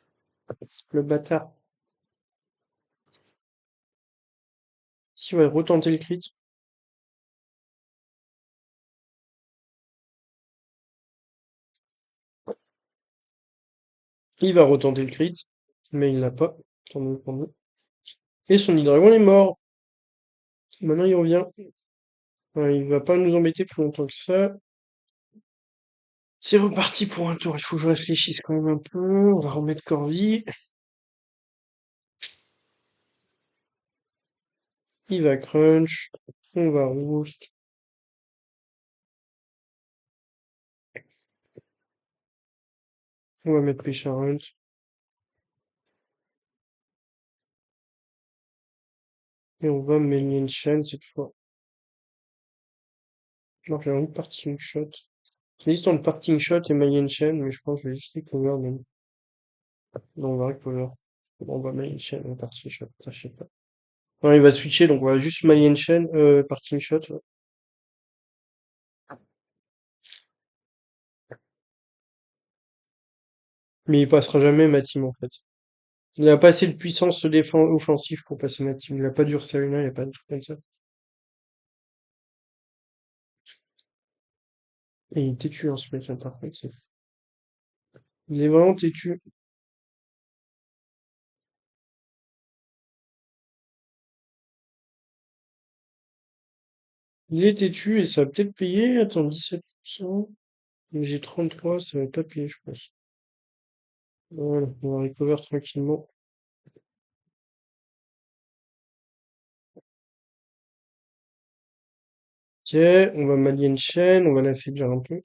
Le bâtard. Qui va retenter le crit. Il va retenter le crit, mais il l'a pas. Tant mieux pour nous. Et son hydragon est mort. Maintenant il revient. Ouais, il va pas nous embêter plus longtemps que ça. C'est reparti pour un tour. Il faut que je réfléchisse quand même un peu. On va remettre Corvi. Il va crunch. On va roost. On va mettre Pécharent. Et on va Melian Shen cette fois. Alors j'ai envie de parting shot. J'hésite entre parting shot et Melian Shen, mais je pense que je vais juste recover même. Non, on va recover. Bon, on va Melian Shen, on va parting shot. Ça, je sais pas. Non, il va switcher, donc on va juste Malian Chain, parting shot. Ouais. Mais il passera jamais ma team en fait. Il a pas assez de puissance offensive pour passer ma team. Il a pas d'Ursaluna, il a pas de trucs comme ça. Et il est têtu hein, ce mec là par contre, c'est fou. Il est vraiment têtu. Il est têtu et ça va peut-être payer. Attends, 17%. Mais j'ai 33, ça va pas payer, je pense. Voilà, on va recover tranquillement. Ok, on va Malian Chain, on va l'affaiblir un peu.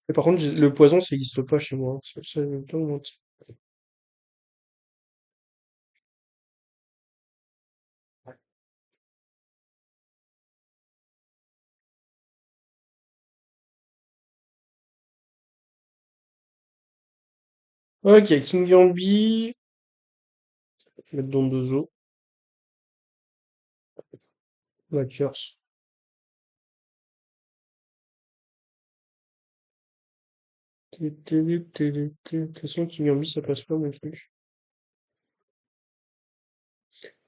Et par contre, le poison, ça n'existe pas chez moi. Hein. Ça, je vais pas vous mentir. Ok, King Gambi. Mettre dans deux os. La curse. De toute façon, King ça passe pas mon truc.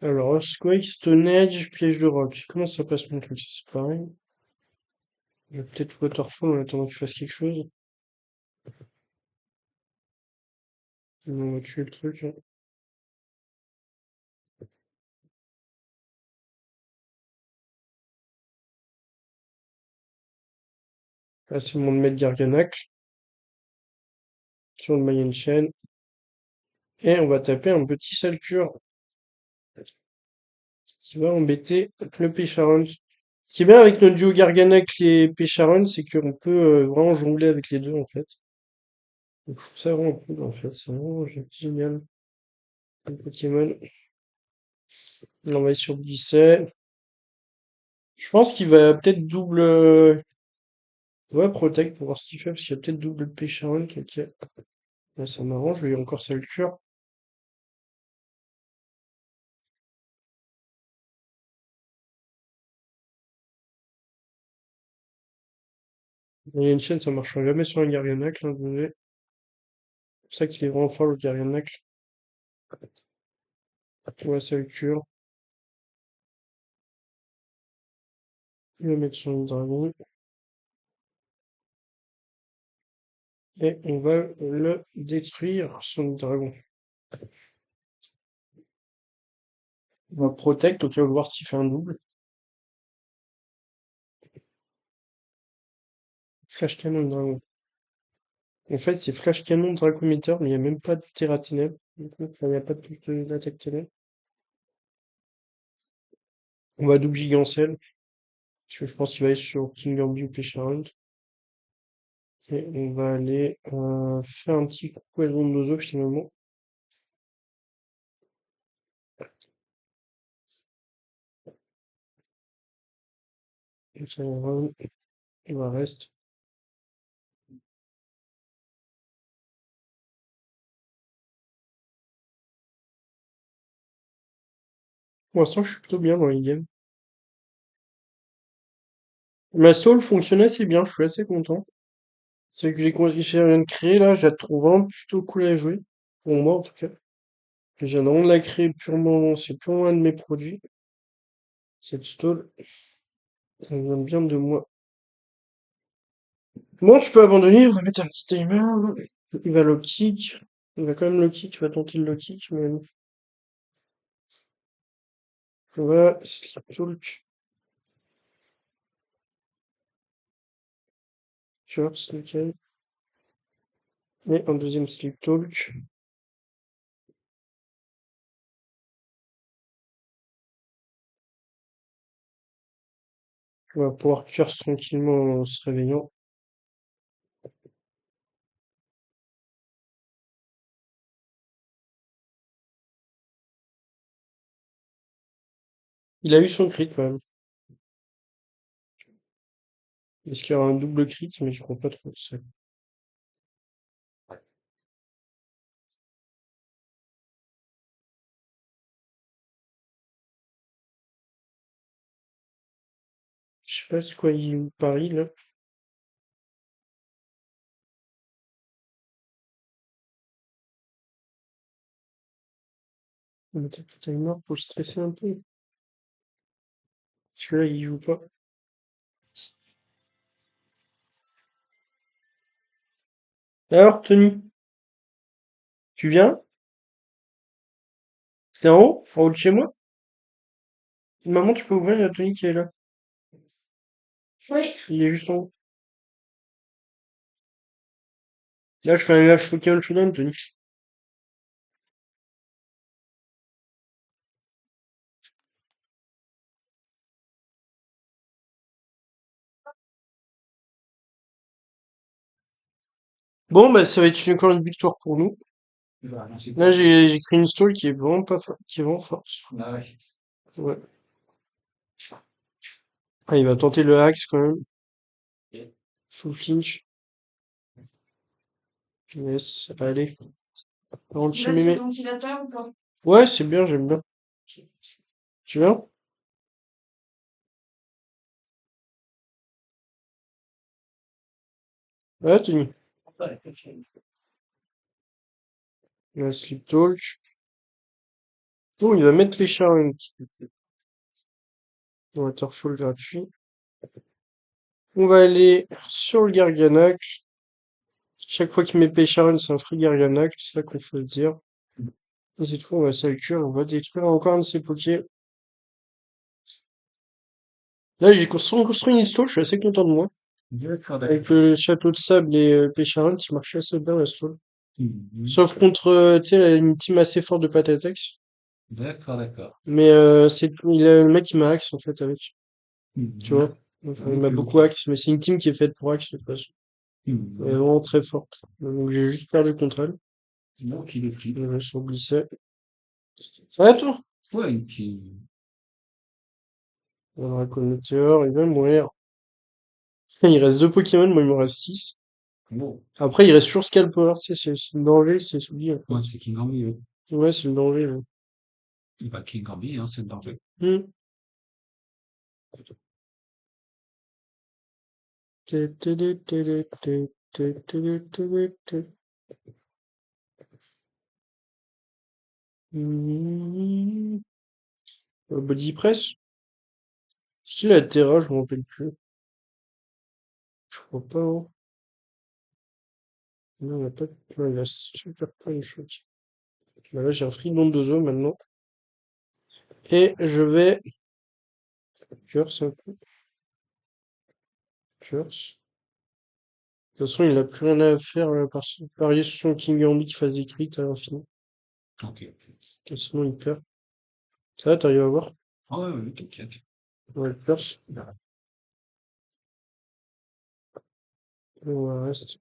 Alors, Earthquake, Stone Edge, Piège de Roc. Comment ça passe mon truc? C'est pareil. Je vais peut-être Waterfall en attendant qu'il fasse quelque chose. On va tuer le truc. Hein. Là, c'est le moment de mettre Garganacle sur le Mayan Chain. Et on va taper un petit Salcure qui va embêter le Pêcharon. Ce qui est bien avec notre duo Garganacle et Pêcharon, c'est qu'on peut vraiment jongler avec les deux en fait. Donc, je trouve ça vraiment cool en fait. C'est vraiment génial. Le Pokémon. On va aller sur Glisset. Je pense qu'il va peut-être double. Ouais, Protect pour voir ce qu'il fait, parce qu'il y a peut-être double Pêcharon. Ok. Ouais, ça m'arrange, je vais encore ça le cure. Il y a une chaîne, ça marchera jamais sur un Garganacle, hein, désolé. C'est pour ça qu'il est vraiment fort le Garganacle. Ouais, ça le cure. Il va mettre son dragon. Et on va le détruire, son dragon. On va Protect, ok, on va voir s'il fait un double. Flash Canon dragon. En fait, c'est Flash Canon Dracometer, mais il n'y a même pas de Terra Ténèbres. Du coup, enfin, il n'y a pas d'attaque ténèbres. On va double Gigancel, parce que je pense qu'il va aller sur King Gambi ou Pêcharon. Et on va aller faire un petit coucou à Dondozo finalement. Et ça va reste. Pour l'instant, je suis plutôt bien dans les games. Ma soul fonctionne assez bien, je suis assez content. C'est que j'ai rien de créer là, je la trouve vraiment plutôt cool à jouer. Pour moi, en tout cas. Je viens vraiment de la créer purement, c'est purement un de mes produits. Cette stall, elle vient bien de moi. Bon, tu peux abandonner, on va mettre un petit timer. Il va low kick. Il va quand même low kick, il va tenter le low kick, mais on va slip talk. First, ok. Et un deuxième slip talk. On va pouvoir cuire tranquillement en se réveillant. Il a eu son crit quand même. Est-ce qu'il y aura un double crit? Mais je crois pas trop ça. Je sais pas c'est quoi il parie là. On va mettre le timer pour le stresser un peu. Parce que là, il joue pas. Alors, Tony, tu viens? T'es en haut de chez moi? Maman, tu peux ouvrir, il y a Tony qui est là. Oui. Il est juste en haut. Là, je fais un live Pokémon Showdown, Tony. Bon, bah, ça va être encore une victoire pour nous. Là, j'ai créé une stall qui est vraiment pas qui est vraiment forte. Ouais. Ah, il va tenter le axe quand même. Full clinch. Yes, allez. Rentre chez mémé. Ouais, c'est bien, j'aime bien. Tu viens? Ouais, Tony. La sleep talk. Oh, il va mettre les charrues. Waterfall gratuit. On va aller sur le Garganacle. Chaque fois qu'il met Pêcharon, c'est un free Garganacle, c'est ça qu'il faut se dire. Et cette fois, on va s'alcurer, on va détruire encore un de ses pokés. Là, j'ai construit une install, je suis assez content de moi. Avec le château de sable et Pêcharon, qui marche assez bien l'install. Sauf contre, tu sais, une team assez forte de Patatex. Mais le mec qui m'a axe en fait avec. Tu vois? Enfin, il m'a beaucoup axe, mais c'est une team qui est faite pour axe de toute façon. Elle est vraiment très forte. Donc j'ai juste perdu contre elle. Je me suis glissé. Ça va toi? On a un météore, il va mourir. Il reste deux Pokémon, moi il me reste 6. Après il reste toujours Scalper, tu sais, c'est le danger, c'est celui. Ouais, c'est le danger. Ouais. Hmm. Hmm. Body Press? Est-ce qu'il a Terra? Je me rappelle plus. Je crois pas, hein. Non, il a pas. Non, il a super plein de choc. Bah là, j'ai un free d'Ondozo maintenant. Et je vais. Curse un peu. Curse. De toute façon, il a plus rien à faire à part parier sur son King Gambit qui fasse des crits à l'infini. Et sinon, il perd. Ça va, t'arrives à voir? Ouais, curse. On va reste.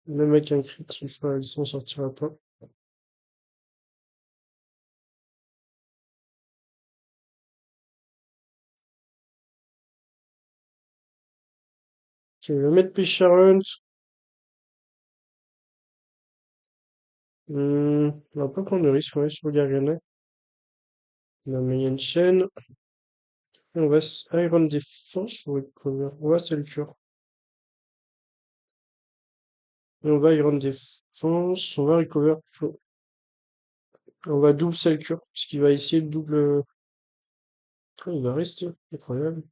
Même avec un crit, il s'en sortira pas. Ok, je vais mettre Pécharunt. On va pas prendre de risque, ouais, sur Garganac. On a mis une chaîne. On va Iron Défense ou Recover? On va le cure. Et on va Iron Défense, on va Recover. On va double Cell Cure, parce qu'il va essayer de double. Ah, il va rester. Incroyable.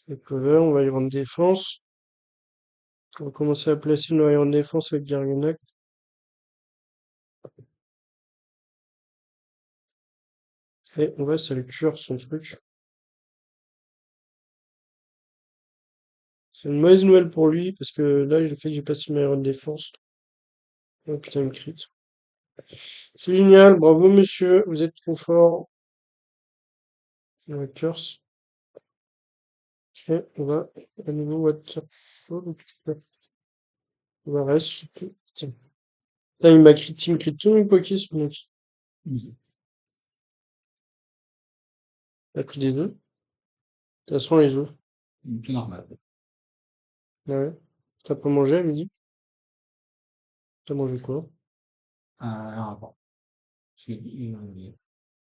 Recover, on va Iron Défense. On va commencer à placer nos Iron Défense avec Garganak. Et on va Cell Cure son truc. C'est une mauvaise nouvelle pour lui, parce que là, il a fait que j'ai passé ma Iron Défense. Oh putain, il me crit. C'est génial, bravo monsieur, vous êtes trop fort. On va curse. Et on va à nouveau Waterfall. On va reste. Tiens. Là, il me crit tous mes pokés, ce mec. Il a pris des œufs. De toute façon, les œufs. Tout normal. Ah ouais. T'as pas mangé à midi? T'as mangé quoi? Alors, bon.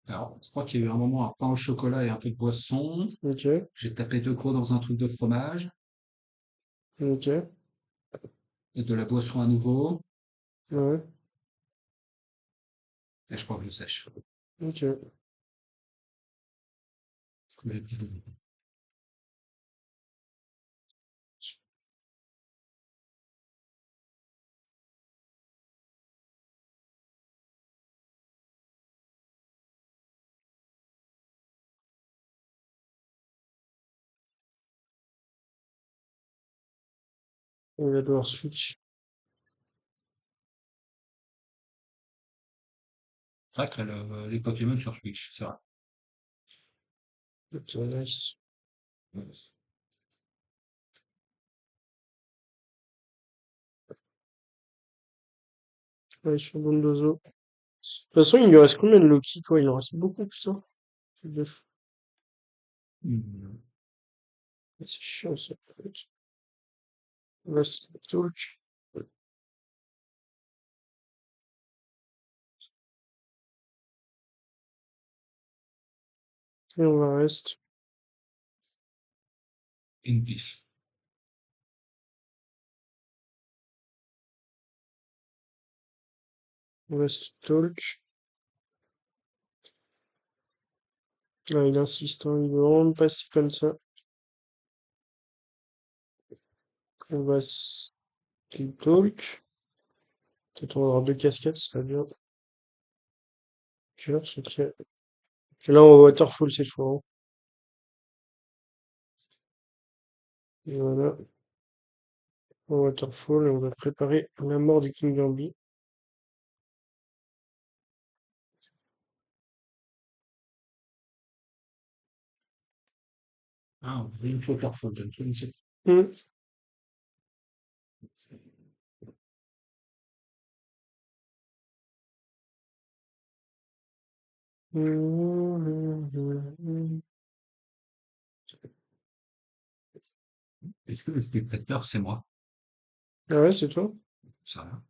Alors, je crois qu'il y a eu un moment un pain au chocolat et un peu de boisson. Ok, J'ai tapé 2 crocs dans un truc de fromage ok, et de la boisson à nouveau. ouais, Et je crois que je sèche. ok. On va devoir switch. C'est vrai que les Pokémon sur Switch, c'est vrai. Ok, nice. Ouais, sur Bondozo. De toute façon, il lui reste combien de Loki, quoi? Il en reste beaucoup, putain. Truc de fou. Mhm. C'est chiant, ça. Ouais, c'est talk. Et on va reste. In peace. On reste talk. Ah, il insiste, hein, il veut vraiment passer comme ça. On va talk. Peut-être on va avoir deux cascades, ça serait bien. Curse, ok. Et là, on va waterfall cette fois, hein. Et voilà, on va waterfall et on va préparer la mort du King Gambi. Ah, on fait une fois par fois, je ne connaissais Hmm. pas. Est-ce que le spectateur, c'est moi? Ah ouais, c'est toi? C'est rien.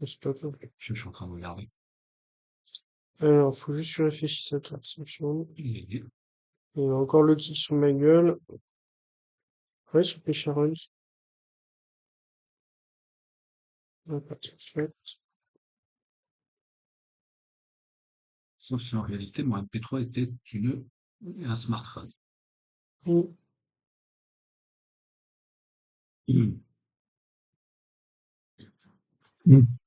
C'est pas toi. Je suis en train de regarder. Alors, faut juste que je réfléchisse à toi. 5 secondes. Il Il y a encore le kick sur ma gueule. Ouais, sur Pécharon. Ah, pas tout de suite. Sauf si en réalité, mon MP3 était un smartphone. Hmm. Mm. Mm.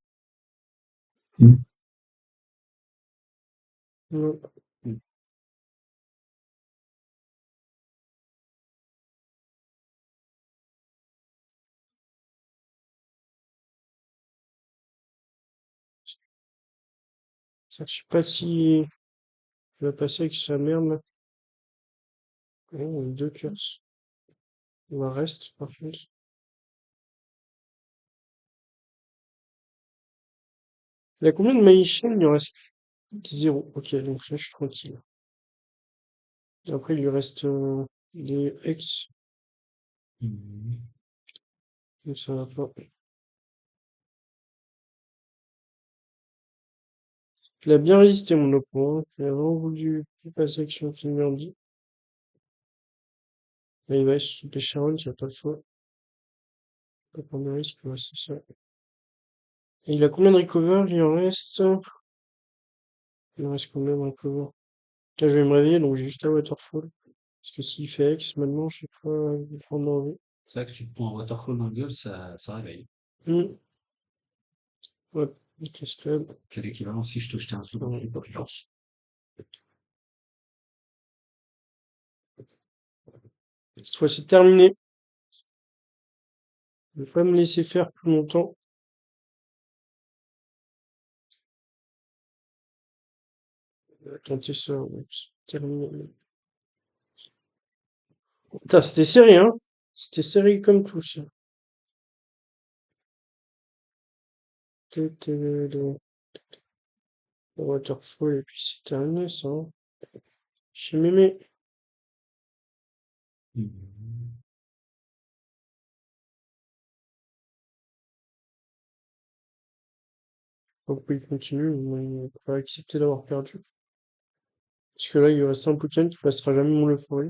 Mm. Non. Ça, je sais pas si il va passer avec sa merde, là. Oh, on a deux curses. On va reste, par contre. Il a combien de Maïchen? Il en reste zéro. Ok, donc là, je suis tranquille. Après, il lui reste des ex. Mm. Donc ça va pas. Il a bien résisté, mon opponent. Il a vraiment voulu passer l'action qu'il lui a dit. Là, il va se souper Sharon, il a pas le choix. Pas prendre de risque, ouais, c'est ça. Et il a combien de recover? Il en reste. Il en reste combien de recover? Là, je vais me réveiller, donc j'ai juste la waterfall. Parce que s'il fait X, maintenant, je sais pas, je vais prendre envie. C'est vrai que tu te prends un waterfall dans la gueule, ça réveille. Ouais, une cascade. Quel équivalent si je te jetais un second Ouais, coup pas plus. Cette fois, c'est terminé. Je vais pas me laisser faire plus longtemps. Je vais tenter ça, ouais, c'est terminé. Putain, c'était serré, hein? C'était serré comme tout, ça. Le waterfall, et puis c'est terminé, ça, hein. Chez Mémé. Mhm. Donc, il continue, mais il va accepter d'avoir perdu. Parce que là, il lui reste un Pokémon qui passera jamais mon le forêt.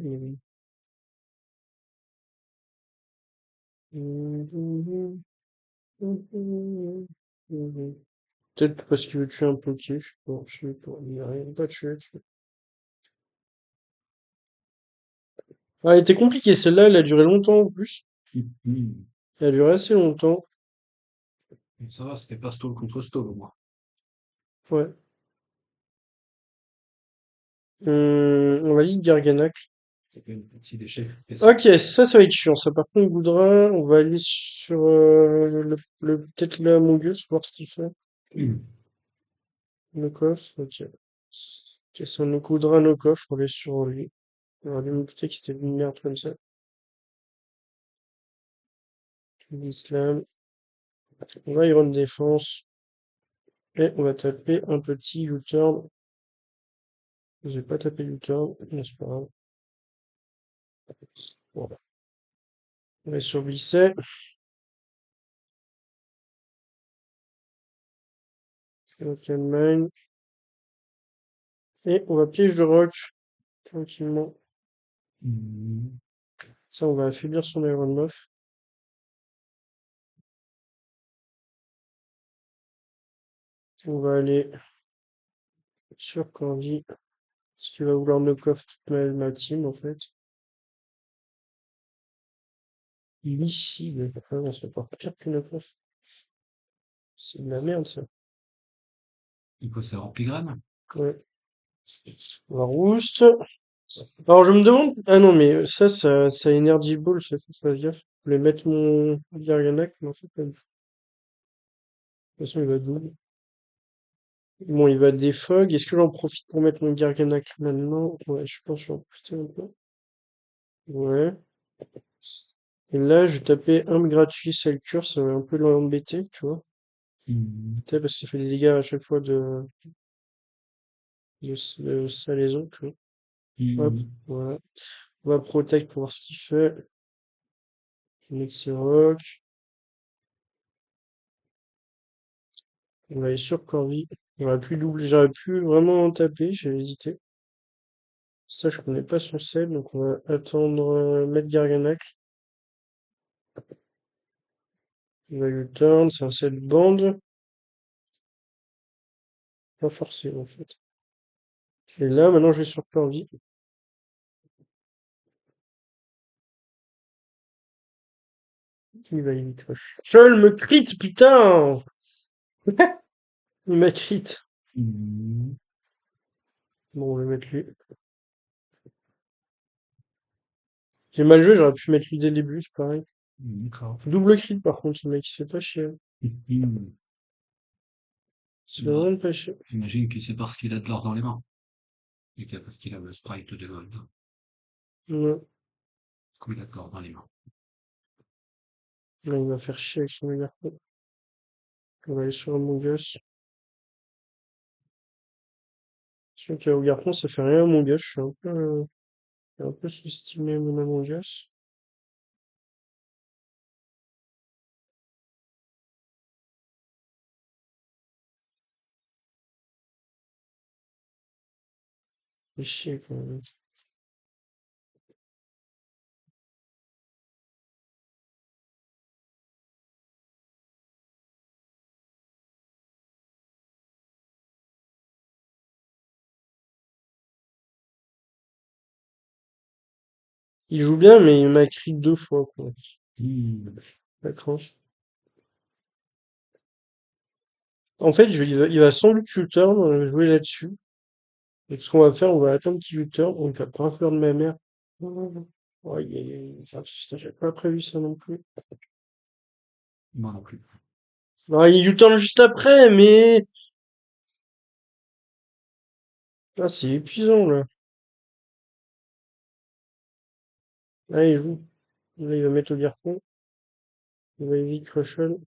Peut-être parce qu'il veut tuer un Poké, je sais pas, je sais pas, il a rien pas tué. Ah, elle était compliquée, celle-là, elle a duré longtemps en plus. Mhm. Elle a duré assez longtemps. Ça va, c'était pas stall contre stall au moins. Ouais. On va lire Garganac. C'est quand même un petit déchet. Et ça. Ok, ça va être chiant. Ça, par contre, Goudra, on va aller sur peut-être la Mongus, voir ce qu'il fait. Mhm. Nokoff, ok. Ok, c'est un Goudra Nokoff, on va aller sur lui. On va lui montrer que c'était une merde comme ça. L'Islam. On va Iron Défense. Et on va taper un petit U-turn. J'ai pas tapé U-turn, mais c'est pas grave. Bon, on est sur Bisset. Local Mine. Et on va piège de roc, tranquillement. Mhm. Ça, on va affaiblir son Iron Moth. On va aller sur Corvi. Parce qu'il va vouloir knock off toute ma team, en fait. Illicide. Ah non, c'est encore pire que knock off. C'est de la merde, ça. Il possède Ampigraine. Ouais. On va roost. Alors, je me demande. Ah non, mais ça Energy Ball, ça faut faire gaffe. Je voulais mettre mon Garganac, mais en fait, pas du tout. De toute façon, il va double. Bon, il va défog. Est-ce que j'en profite pour mettre mon Garganac maintenant? Ouais, je pense que je vais en profiter un peu. Ouais. Et là, je vais taper un gratuit Selcure, ça va un peu l'embêter, tu vois. Mhm. Peut-être parce que ça fait des dégâts à chaque fois de salaison, tu vois. Hop, Mhm. voilà. On va protect pour voir ce qu'il fait. Rock. On va aller sur Corvi. J'aurais pu vraiment en taper, j'ai hésité. Ça, je connais pas son sel, donc on va attendre mettre Garganac. Il va lui turn, c'est un set band. Pas forcé, en fait. Et là, maintenant, je vais sur Corvi. Il va éviter. Seul me crit, putain! Il m'a crit. Mhm. Bon, on va mettre lui. J'ai mal joué, j'aurais pu mettre lui dès le début, c'est pareil. D'accord. Double crit par contre, ce mec, il se fait pas chier. Mhm. Il se fait Bah, vraiment pas chier. j'imagine que c'est parce qu'il a de l'or dans les mains. Et que parce qu'il a le sprite de gold. Ouais. Comme il a de l'or dans les mains. Là, il va faire chier avec son Garpon. On va aller sur Among Us. Je sais qu'au Garpon, ça fait rien Among Us. Je suis un peu sous-estimé mon Among Us. Fais chier, quand même. Il joue bien, mais il m'a écrit 2 fois, quoi. Hmm. D'accord. En fait, il va sans doute U-turn, on va jouer là-dessus. Et ce qu'on va faire, on va attendre qu'il U-turn, on va pas faire de ma mère. Aïe, aïe, aïe. Enfin, putain, j'avais pas prévu ça non plus. Moi non plus. Non, il U-turn juste après, mais... Là, c'est épuisant, là. Là, il joue. Là, il va mettre au garçon. Il va éviter Crushel.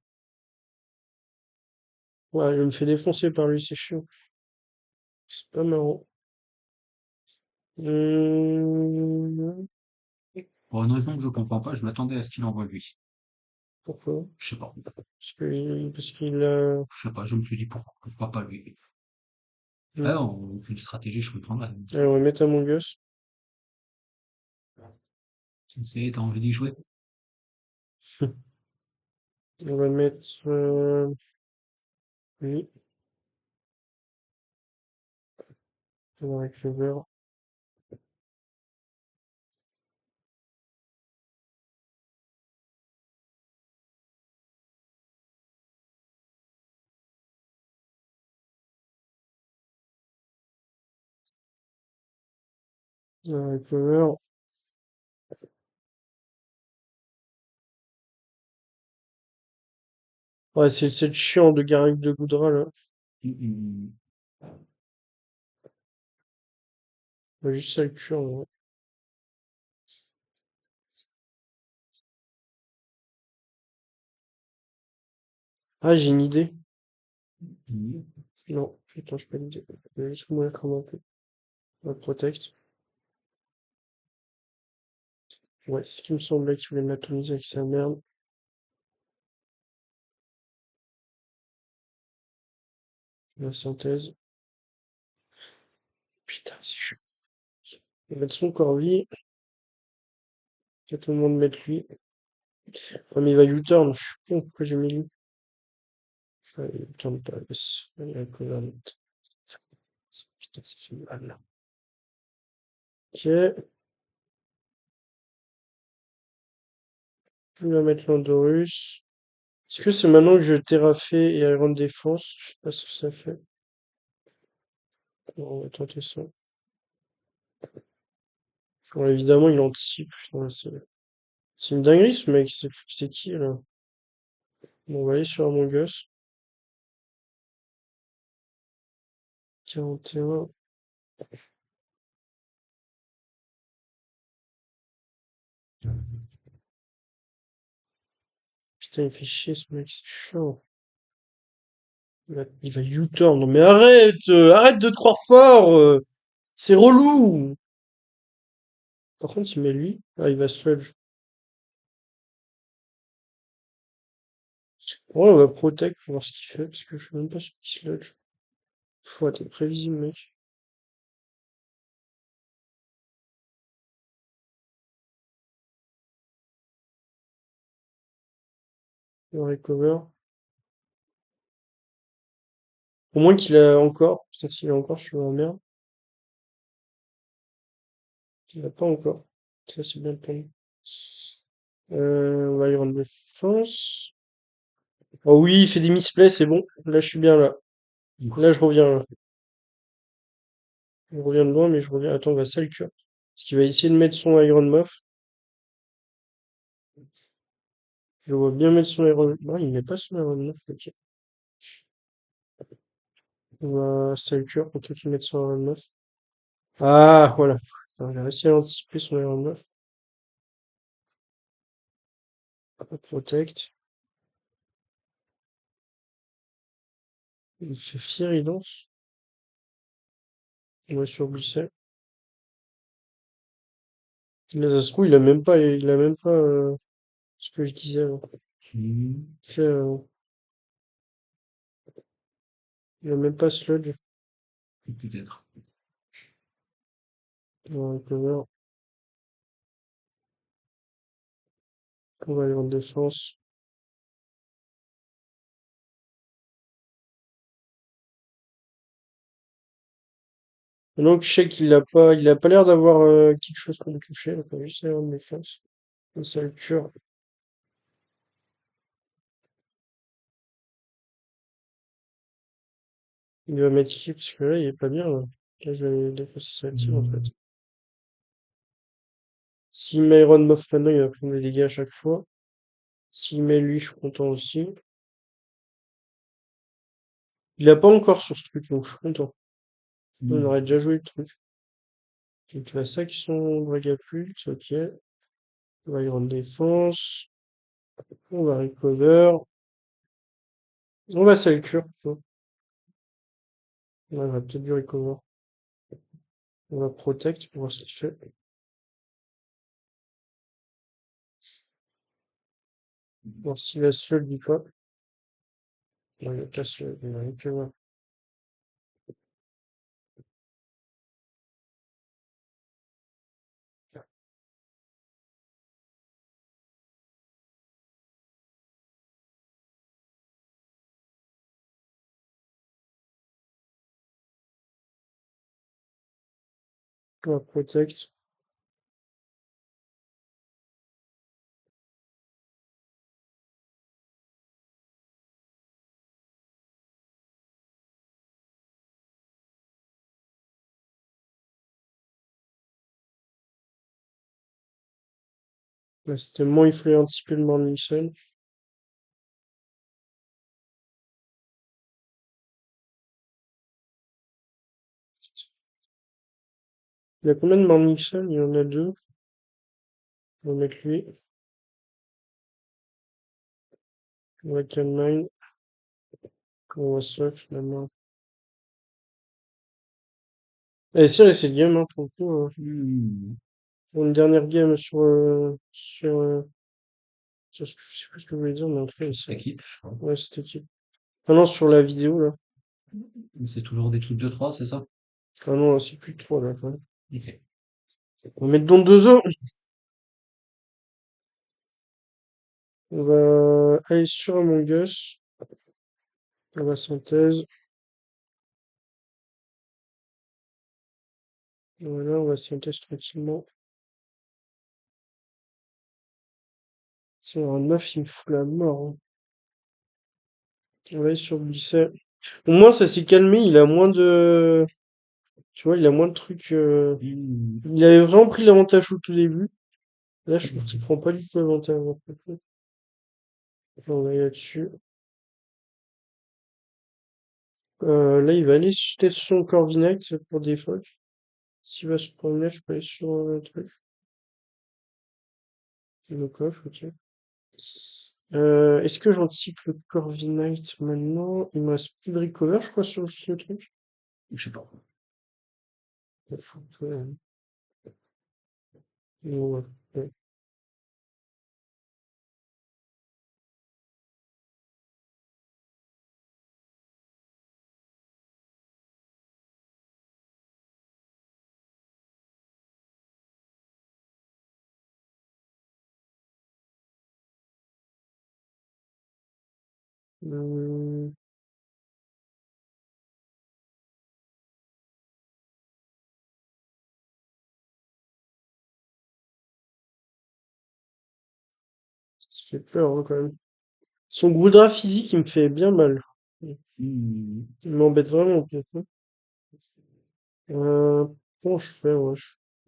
Ouais, je me fais défoncer par lui, c'est chiant. C'est pas marrant. Hum, Pour une raison que je comprends pas, je m'attendais à ce qu'il envoie lui. Pourquoi? Je sais pas. Parce qu'il a... Je sais pas, je me suis dit pourquoi pas lui. Ah Hum. non, une stratégie, je comprendrais. Allez, on va mettre Among Us. C'est, t'as envie d'y jouer? On va mettre lui. Avec le vert. Avec le vert. Ouais, c'est le chiant de Garrick de Goudra, là. Hmm. On va juste ça le cul, en vrai. Ah, j'ai une idée. Hmm. Non, putain, j'ai pas d'idée. Je vais juste mourir comme un peu. On va protect. Ouais, c'est ce qui me semblait qu'il voulait m'atomiser avec sa merde. La synthèse. Putain, c'est chaud. On va mettre son corvi. Peut-être tout le monde mettre lui. Ouais, mais il va U-turn. Je suis con, pourquoi j'ai mis lui? Ouais, il U-turn pas. Yes. Allez, un cover. Putain, ça fait mal, là. Ok. Il va mettre l'Andorus. Est-ce que c'est maintenant que je terrafais et Iron Défense? Je sais pas ce que ça fait. Bon, on va tenter ça. Bon, évidemment, il anticipe. Putain, c'est une dinguerie, ce mec. C'est qui, là? Bon, on va aller sur Among Us. 41. Putain, il fait chier, ce mec. C'est chiant. Il va U-turn. Non, mais arrête! Arrête de te croire fort! C'est relou! Par contre, il met lui. Ah, il va sludge. Ouais, on va protect pour voir ce qu'il fait, parce que je suis même pas sûr qu'il sludge. Faut être prévisible, mec. On recover. Au moins qu'il a encore. Putain, s'il a encore, je suis en merde. Il a pas encore. Ça, c'est bien pour nous. On va aller rendre défense. Oh oui, il fait des misplays, c'est bon. Là, je suis bien là. Là, je reviens. Là. Je reviens de loin, mais je reviens. Attends, on va sale cure. Parce qu'il va essayer de mettre son Iron Moth. Je le vois bien mettre son Iron... Non, il met pas son Iron Moth, ok. On va sale cure pour qu'il mette son Iron Moth. Ah, voilà. Alors, j'ai réussi à anticiper son Iron Moth. Protect. Il fait fier, il lance. On va sur Glisset. Là, ça se trouve, il a même pas ce que je disais avant. Hmm. Tu sais, il a même pas sludge. Peut-être. Cover. On va aller en défense. Donc, je sais il a pas l'air d'avoir quelque chose pour me toucher. Donc, on va juste aller en défense. Et ça le cure. Il va mettre qui? Parce que là, il est pas bien. Là, je vais défoncer sa team, en fait. S'il met Iron Moff maintenant, il va prendre des dégâts à chaque fois. S'il met lui, je suis content aussi. Il a pas encore sur ce truc, donc je suis content. On aurait déjà joué le truc. Donc, il va sac son Dragapult, ok. On va Iron Défense. On va Recover. On va Sale Cure, plutôt. Ouais, on va peut-être du Recover. On va Protect pour voir ce qu'il fait. Voir s'il va se le dit pas. Non, il va pas se le, il va Recover. On va Protect. Là, c'était moins, il fallait anticiper le Morning Sun. Il y a combien de Morning Sun? Il y en a deux. On va mettre lui. On va Calm. On va Soft, finalement. Et si, c'est le game, hein, pour le coup. Pour une dernière game je sais plus ce que je voulais dire, mais en tout cas, c'est. Équipe, je crois. Ouais, cette équipe. Ah non, sur la vidéo, là. C'est toujours des trucs de 3, c'est ça? Ah non, là, c'est plus de 3, là, quand même. Ok. On va mettre dans 2 ans. On va aller sur Among Us. On va synthèse. Voilà, on va synthèse tranquillement. C'est un 9, il me fout la mort, hein. On va aller sur Glisset. Au moins, ça s'est calmé, il a moins de. Tu vois, il a moins de trucs. Il avait vraiment pris l'avantage au tout début. Là, je trouve qu'il prend pas du tout l'avantage. On va y là-dessus. Là, il va aller peut-être sur son Corviknight pour des phoques. S'il va sur Corviknight, je peux aller sur un truc. Le coffre, ok. Est-ce que j'anticipe le Corviknight maintenant? Il me reste plus de recover, je crois, sur ce truc. Je sais pas. Ouais. Ouais. Ouais. Hum, Ça fait peur, hein, quand même. Son Groudra physique, il me fait bien mal. Il m'embête vraiment, peut-être. Euh, Comment je fais, ouais,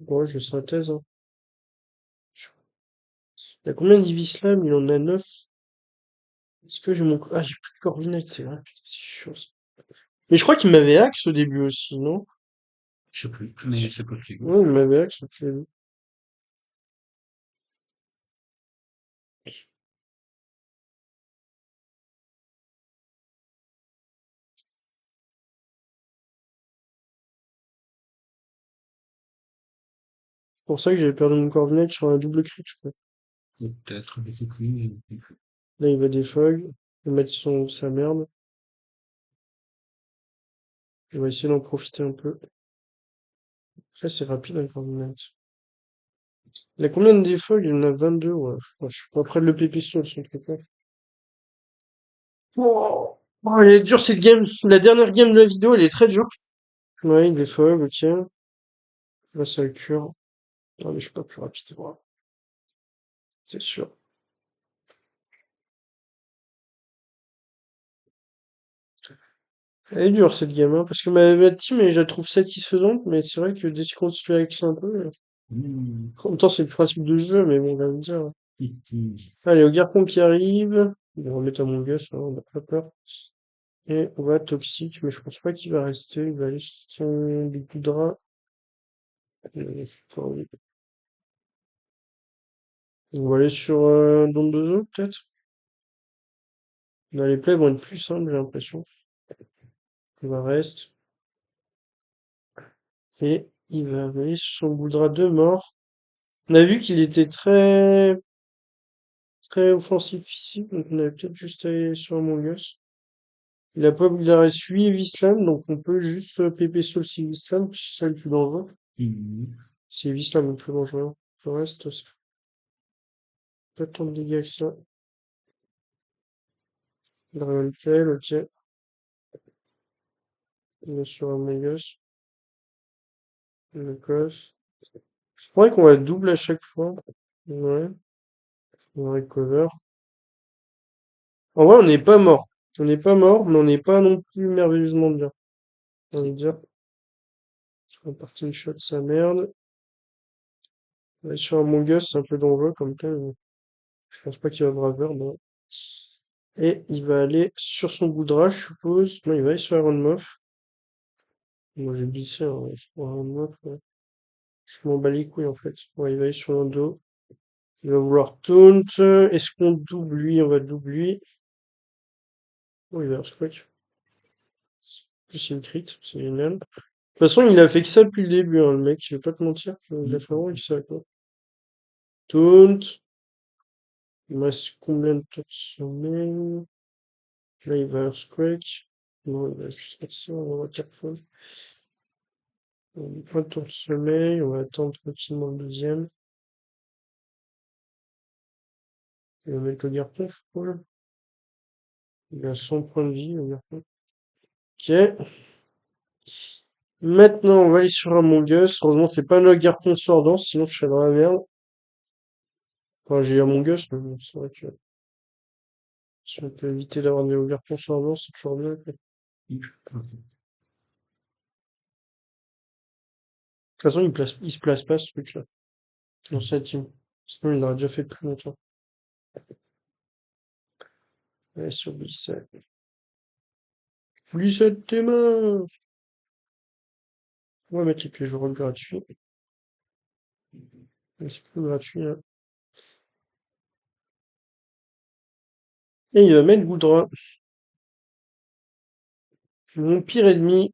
ouais, je synthèse, hein. Je- Il y a combien d'Ivislam? Il en a 9. Est-ce que j'ai mon. Ah, j'ai plus de Corviknight, c'est vrai. Putain, c'est chiant, ça. Mais je crois qu'il m'avait axe au début aussi, non? Je sais plus, mais c'est possible. Ouais, il m'avait axe au début. C'est pour ça que j'avais perdu mon Corviknight sur un double crit, je crois. Peut-être, je sais plus. Là, il va des fogs. Il va mettre sa merde. Il va essayer d'en profiter un peu. Après, c'est rapide avec Ordinate. Il a combien de défauts? Il en a 22, ouais. Ouais, je suis pas près de le pépé sur son truc là. Oh, oh, elle est dure cette game. La dernière game de la vidéo, elle est très dure. Ouais, il est faible, ok. Là, ça cure. Non, mais je suis pas plus rapide, moi. C'est sûr. Elle est dure cette game, hein, parce que ma team, je la trouve satisfaisante, mais c'est vrai que dès que tu continues avec ça un peu, Mmh. en même temps, c'est le principe du jeu, mais bon, on va me dire. Mmh. Allez, au Garpon qui arrive. On va remettre à mon gosse, hein, on n'a pas peur. Et on va toxique, mais je pense pas qu'il va rester. Il va aller sur son Goudra. Enfin, oui. On va aller sur Dondozo, peut-être. Là, les plays vont être plus simples, j'ai l'impression. Il va rester. Et il va aller sur son Goudra de mort. On a vu qu'il était très offensif ici, donc on avait peut-être juste aller sur Among Us. Il a reste 8 Vislam, donc on peut juste PP Soul si Vislam, c'est ça le plus dangereux. Mmh. C'est Vislam le plus dangereux. Le reste, c'est pas tant de dégâts que ça. Dragon Tail, ok. On est sur Among Us. Le coffre. Je crois qu'on va double à chaque fois. Ouais, on va recover. En vrai, on n'est pas mort. On n'est pas mort, mais on n'est pas non plus merveilleusement bien. On va dire. On partit une shot, sa merde. Ouais, sur Among Us, c'est un peu dangereux comme cas. Je pense pas qu'il va braver, non. Et il va aller sur son Goudra, je suppose. Non, il va aller sur Iron Moth. Moi, j'ai glissé hein, sur Iron Moth. Ouais. Je m'en bats les couilles, en fait. Ouais, il va aller sur l'endo. Il va vouloir taunt. Est-ce qu'on double lui? On va double lui. Oh, il va Earthquake. En plus, il me crit. C'est génial. De toute façon, il a fait que ça depuis le début, hein, le mec. Je vais pas te mentir. Il a fait vraiment que ça, quoi. Taunt. Il me reste combien de tours de sommeil? Là, il va Earthquake. Non, il va juste faire ça. On va 4 fois. On a pas de tour de sommeil. On va attendre tranquillement le deuxième. Il va mettre le garpon, je crois. Il a 100 points de vie, le garpon. Ok. Maintenant, on va aller sur Among Us. Heureusement, c'est pas le garpon Swordance, sinon je serais dans la merde. Enfin, j'ai Among Us, mais bon, c'est vrai que si on peut éviter d'avoir des garpons Swordance, c'est toujours bien, quoi. Mmh. De toute façon, il se place pas, ce truc-là, dans sa team. Sinon, il l'aurait déjà fait depuis longtemps. Ouais, sur Blissett. Blissett, tes mains! On va mettre les pièges au rôle gratuits. C'est plus gratuit, hein. Et il va mettre Goudra. Mon pire ennemi.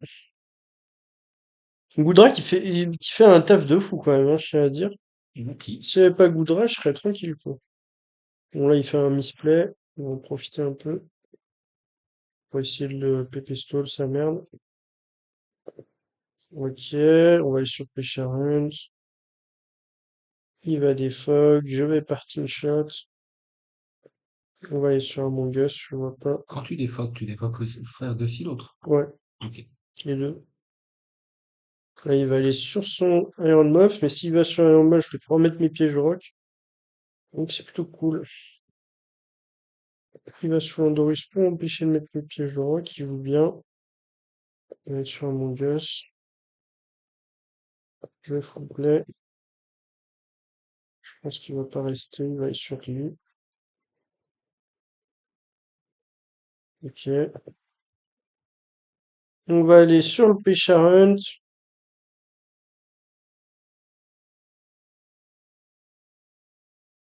Goudra qui fait un taf de fou quand même, hein, je tiens à dire. OK. S'il n'y avait pas Goudra, je serais tranquille, quoi. Bon, là, il fait un misplay. On va en profiter un peu pour essayer de le pépestole, sa merde. Ok, on va aller sur Pressure Hunt. Il va des fogs. Je vais partir shot. On va aller sur Among Us, je vois pas. Quand tu défoques le frère de si l'autre? Ouais, OK. les deux. Là, il va aller sur son Iron Moth, mais s'il va sur Iron Moth, je vais pouvoir mettre mes pièges rock. Donc c'est plutôt cool. Il va sur Andorus pour empêcher de mettre mes pièges rock, il joue bien. Il va être sur Among Us. Je vais full play. Je pense qu'il va pas rester, il va aller sur lui. Ok. On va aller sur le Pêcha Hunt.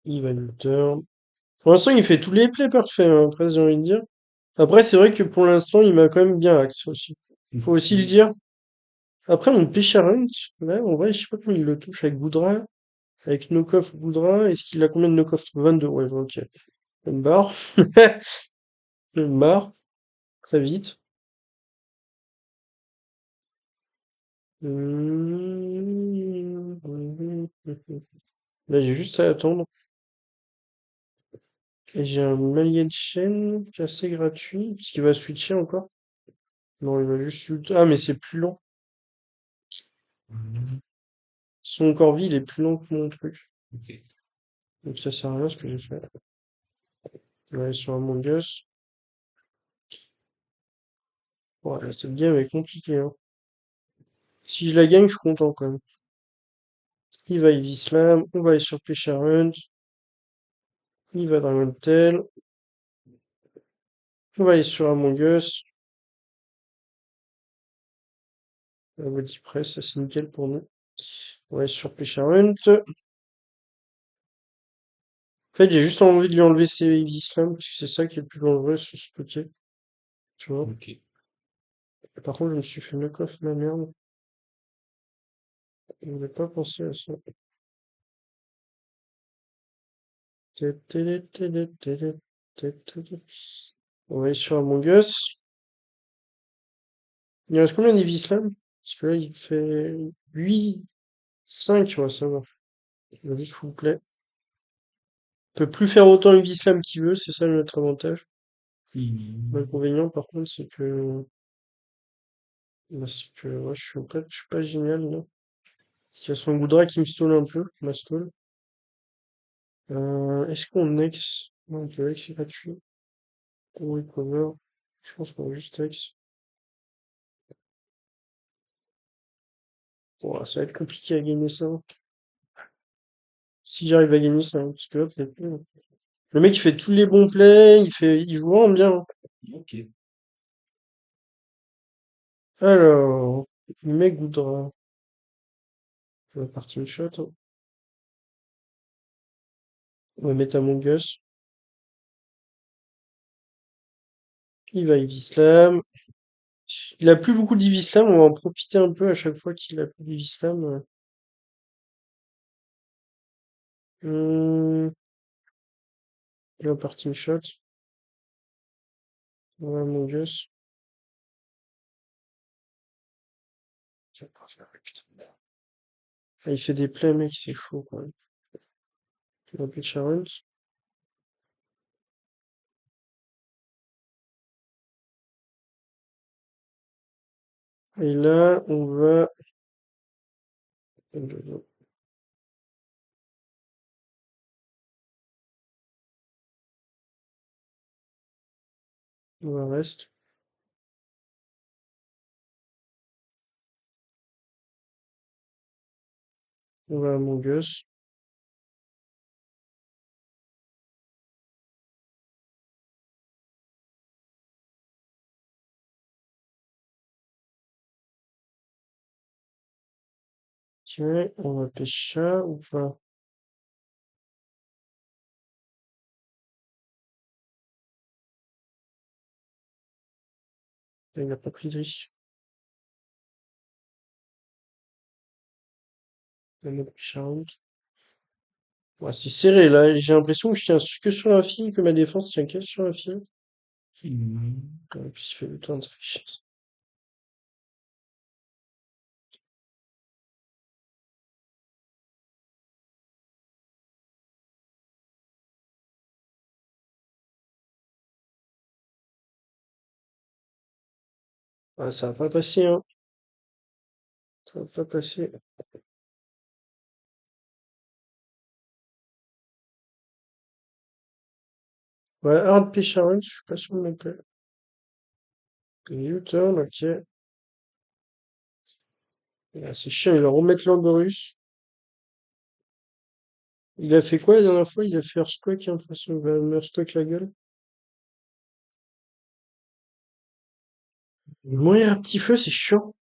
Il va le turn. Pour l'instant, il fait tous les plays parfaits, hein, après, j'ai envie de dire. Après, c'est vrai que pour l'instant, il m'a quand même bien axe aussi. Mmh. Faut aussi le Mmh. dire. Après, mon Pêcha Hunt, là, en vrai, je sais pas comment il le touche avec Goudra. Avec Knockoff Goudra. Est-ce qu'il a combien de Knockoff? 22, ouais, ok. Je me barre. Je me barre. Très vite. Là, j'ai juste à attendre. Et j'ai un allié de chaîne qui est assez gratuit, parce qu'il va switcher encore. Non, il va juste Ah, mais c'est plus lent. Son corvi, il est plus lent que mon truc. Ok. Donc ça sert à rien ce que j'ai fait. On va aller sur Among Us. Ouais, cette game est compliquée, hein. Si je la gagne, je suis content quand même. Il va Ivy Slam, on va aller sur Pleasure Hunt, il va Dragon Tail, on va aller sur Among Us. La body press, ça c'est nickel pour nous. On va aller sur Pleasure Hunt. En fait, j'ai juste envie de lui enlever ses Ivy Slam, parce que c'est ça qui est le plus dangereux sur ce Poké. Tu vois. Ok. Par contre, je me suis fait knock-off ma merde. Je n'avais pas pensé à ça. On va aller sur Among Us. Il reste combien d'Ivy Slam? Parce que là, il fait 8, 5, ouais, ça va. Vas-y, s'il vous plaît. Il peut plus faire autant Ivy Slam qu'il veut, c'est ça notre avantage. Mhm. L'inconvénient, par contre, c'est que, ouais, je suis pas génial, là. Il y a son Goudra qui me stall un peu, ma stall. Est-ce qu'on ex? Non, on peut ex, c'est gratuit. Ou recover. Je pense qu'on va juste ex. Bon, ça va être compliqué à gagner ça, hein. Si j'arrive à gagner ça, hein, parce que là, le mec, il fait tous les bons plays, il joue vraiment bien, hein. Ok. Alors, le mec Goudra. On va partir une shot, hein. On va mettre Among Us. Il va Ivy Slam. Il a plus beaucoup d'Ivy Slam, on va en profiter un peu à chaque fois qu'il a plus d'Ivy Slam. Hum, il va partir une shot. On va Among Us. Ah, il fait des plays, mec, c'est chaud, quoi. On va appeler Sharon. Et là, on va reste. On va Among Us. Tiens, on va Pécha ou pas? Il n'a pas pris de risque. On va mettre Sharon. Ouais, c'est serré, là. J'ai l'impression que je tiens que sur un fil, que ma défense tient que sur un fil. Mhm. Et puis, il fait le temps de tricher. Ah, ça va pas passer, hein. Ça va pas passer. Ouais, Hard P Challenge, je suis pas sûr de mon plaît. U-turn, ok. Ah, c'est chiant, il va remettre l'Angerus. Il a fait quoi la dernière fois? Il a fait Earthquake, hein, de toute façon, il va me Earthquake la gueule. Mourir à petit feu, c'est chiant.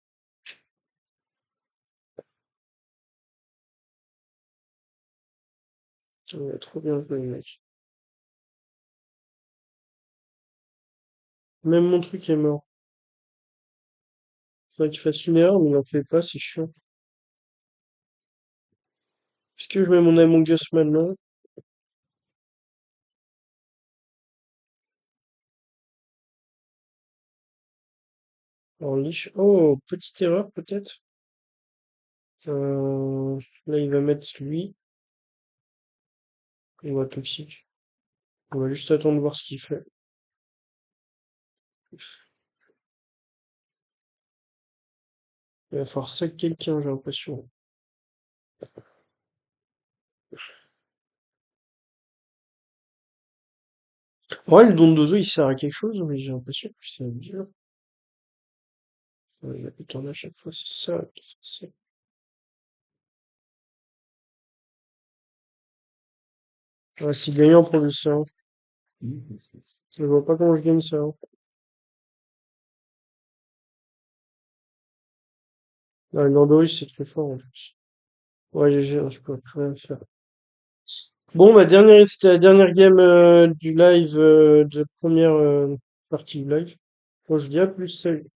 Ouais, trop bien joué, mec. Même mon truc est mort. Faudrait qu'il fasse une erreur, mais il en fait pas, c'est chiant. Est-ce que je mets mon Among Us maintenant? En liche. Oh, petite erreur peut-être? Euh, Là, il va mettre lui. Il va toxique. On va juste attendre de voir ce qu'il fait. Il va falloir sac quelqu'un, j'ai l'impression. Ouais, le Dondozo, il sert à quelque chose, mais j'ai l'impression que c'est dur. Ouais, il va tout tourner à chaque fois, c'est ça. Ouais, c'est gagnant pour le ça. Je vois pas comment je gagne ça. Ouais, Landorus, c'est très fort en plus. Ouais, GG, je peux plus rien faire. Bon, c'était la dernière game du live, de première partie du live. Bon, je dis à plus, salut.